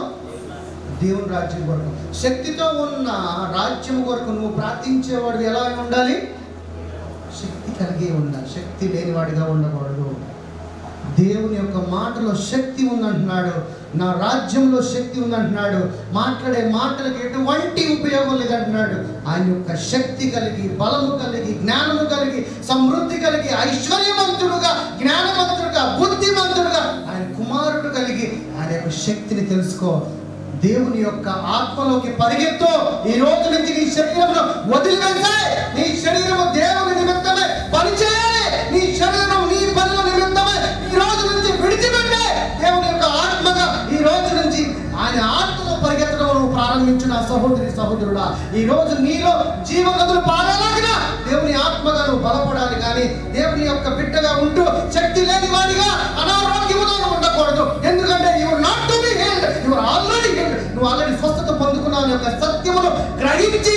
దేవుని రాజ్యం కొరకు. శక్తితో ఉన్న రాజ్యం కొరకు నువ్వు ప్రార్థించేవాడు ఎలా ఉండాలి? శక్తి కలిగి ఉండాలి. శక్తి లేనివాడిగా ఉండకూడదు. దేవుని యొక్క మాటలో శక్తి ఉందంటున్నాడు. నా రాజ్యంలో శక్తి ఉందంటున్నాడు. మాట్లాడే మాటలకు ఎటువంటి ఉపయోగం లేదంటున్నాడు. ఆయన యొక్క శక్తి కలిగి, బలము కలిగి, జ్ఞానము కలిగి, సమృద్ధి కలిగి, ఐశ్వర్యవంతుడుగా, జ్ఞానవంతుడుగా, బుద్ధిమంతుడుగా ఆయన కుమారుడు కలిగి ఆయన యొక్క శక్తిని తెలుసుకో. దేవుని యొక్క ఆత్మలోకి పరిగెత్తు. ఈ రోజు నుంచి నీ శరీరమును వదిలివేసాయి. నీ శరీరము దేవుని నిమిత్తమే పనిచేయాలి. నీ శరీరం నీ పనుల నిమిత్తమే ఈ రోజు నుంచి విడిచిపెట్టే. దేవుని యొక్క ఆత్మగా ఈ రోజు నుంచి ఆయన ఆత్మలో పరిగెత్తడం నువ్వు ప్రారంభించిన సహోదరుడా, ఈ రోజు నీలో జీవనదులు పారాలాగిన దేవుని ఆత్మగా నువ్వు బలపడాలి. కానీ దేవుని యొక్క బిడ్డగా ఉంటూ శక్తి లేని వాడిగా అనారోగ్యములో ఉండకూడదు. ఎందుకంటే నువ్వు ఆల్రెడీ స్వస్థత పొందుకున్నావు. యొక్క సత్యమును గ్రహించి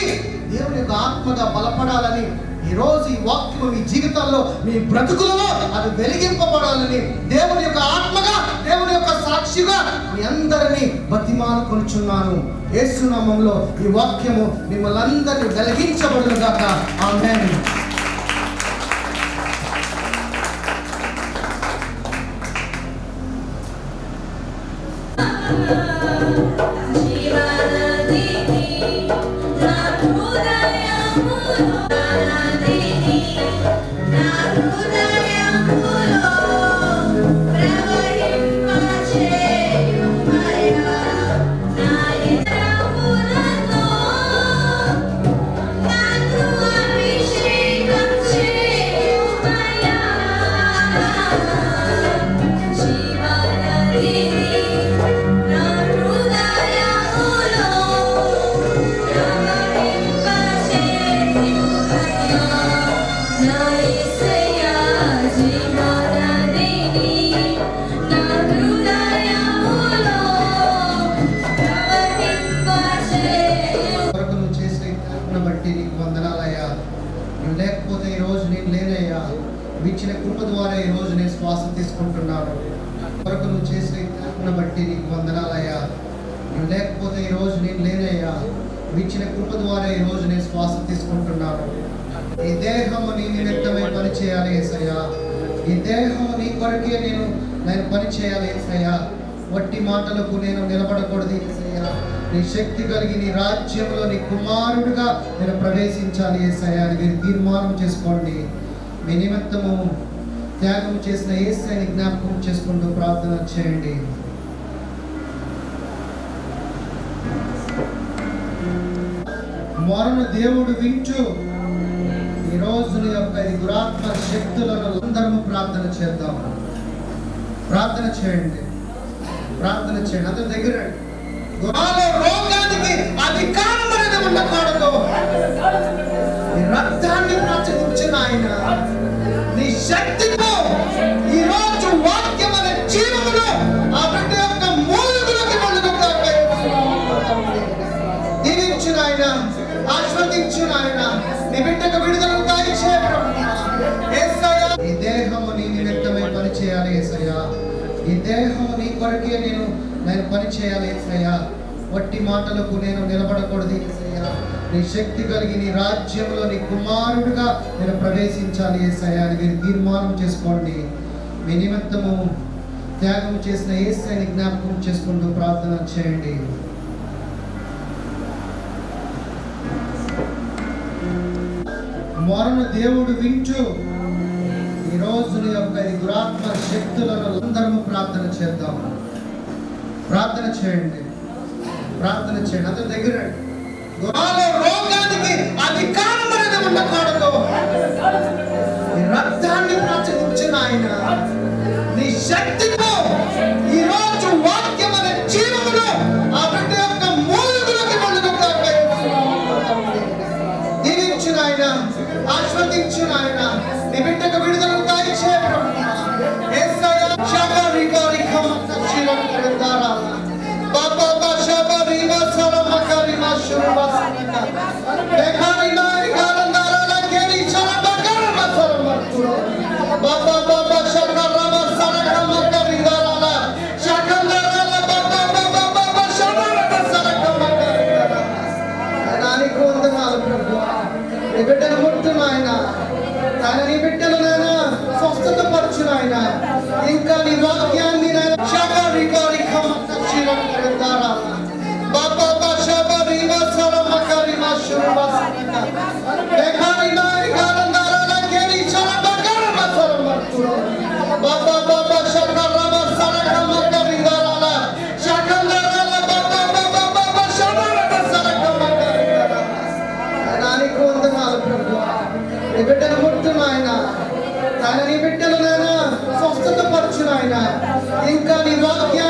దేవుని యొక్క ఆత్మగా బలపడాలని ఈ రోజు ఈ వాక్యము మీ జీవితాల్లో, మీ బ్రతుకులలో అది వెలిగింపబడాలని దేవుని యొక్క ఆత్మగా, దేవుని యొక్క సాక్షిగా మీ అందరినీ బతిమాలుకొనుచున్నాను. యేసు నామములో ఈ వాక్యము మిమ్మల్ని అందరినీ వెలిగించబడును గాక. ఆమేన్. ఇచ్చిన కృప ద్వారా ఈ రోజు నేను శ్వాస తీసుకుంటున్నాను. కొరకు నువ్వు చేసిన కృపను బట్టి నీకు వందనాలయ్యా. నువ్వు లేకపోతే ఈ రోజు నేను లేనయ్యా. ఇచ్చిన కృప ద్వారా ఈ రోజు నేను శ్వాస తీసుకుంటున్నాను. ఈ దేహము నీ నిమిత్తమే పని చేయాలి యేసయ్యా. ఈ దేహము నీ కొరకే నేను పని చేయాలి యేసయ్యా. వట్టి మాటలకు నేను నిలబడకూడదు యేసయ్యా. నీ శక్తి కలిగి నీ రాజ్యంలో నీ కుమారుడిగా నేను ప్రవేశించాలి యేసయ్యా అని మీరు తీర్మానం చేసుకోండి. మీ నిమిత్తము త్యాగం చేసిన యేసుని జ్ఞాపకం చేసుకుంటూ ప్రార్థన చేయండి. మొరను దేవుడు వింటూ ఈ రోజు యొక్క ఈ దురాత్మ శక్తులను అందరము ప్రార్థన చేద్దాం. ప్రార్థన చేయండి, ప్రార్థన చేయండి. అందరి దగ్గర రోగానికి అధికారం అనేది ఉండకూడదు. నీ రక్తాన్ని ప్రచురించిన ఆయన నీ శక్తితో ఈ రోజు వాక్యం అనే జీవములో ఆ బిడ్డ యొక్క మూలుగులకి దీవించిన ఆయన, ఆస్వాదించిన ఆయన నీ బిడ్డకు విడుదలను దయచేయడం. ఈ దేహము నీ నిమిత్తమే పని చేయాలి యేసయ్యా. ఈ దేహము నీ కొరకే నేను పని చేయాలి యేసయ్యా. వట్టి మాటలకు నేను నిలబడకూడదు యేసయ్యా. నీ శక్తి కలిగి నీ రాజ్యంలో నీ కుమారుడుగా నేను ప్రవేశించాలి యేసయ్యా అని మీరు తీర్మానం చేసుకోండి. మీ నిమిత్తము త్యాగం చేసిన యేసయ్యని జ్ఞాపకం చేసుకుంటూ ప్రార్థన చేయండి. మొరను దేవుడు వింటూ ఈ రోజు యొక్క ఈ దురాత్మ శక్తులను అందరము ప్రార్థన చేద్దాం. ప్రార్థన చేయండి, ప్రార్థన చేయండి. అందరి దగ్గర రోగానికి అధికారం అనేది ఉండకూడదు. నీ రక్తాన్ని ప్రచురించిన ఆయన నీ శక్తితో ఈ రోజు వాక్యం అనే జీవములో ఆ బిడ్డ యొక్క మూలుగులకి దీవించిన ఆయన, ఆస్వాదించిన ఆయన నీ బిడ్డకు విడుదలను దయచేయడం. బిడ్డను ముట్టును ఆయన, ఆయన నీ బిడ్డలు నాయన స్వస్థత పరచును ఆయన. ఇంకా నీ వాక్యాన్ని బిడ్డను ముట్టును ఆయన, ఆయన నీ బిడ్డలు నాయన స్వస్థత పరచును ఆయన. ఇంకా నీ వాక్యాన్ని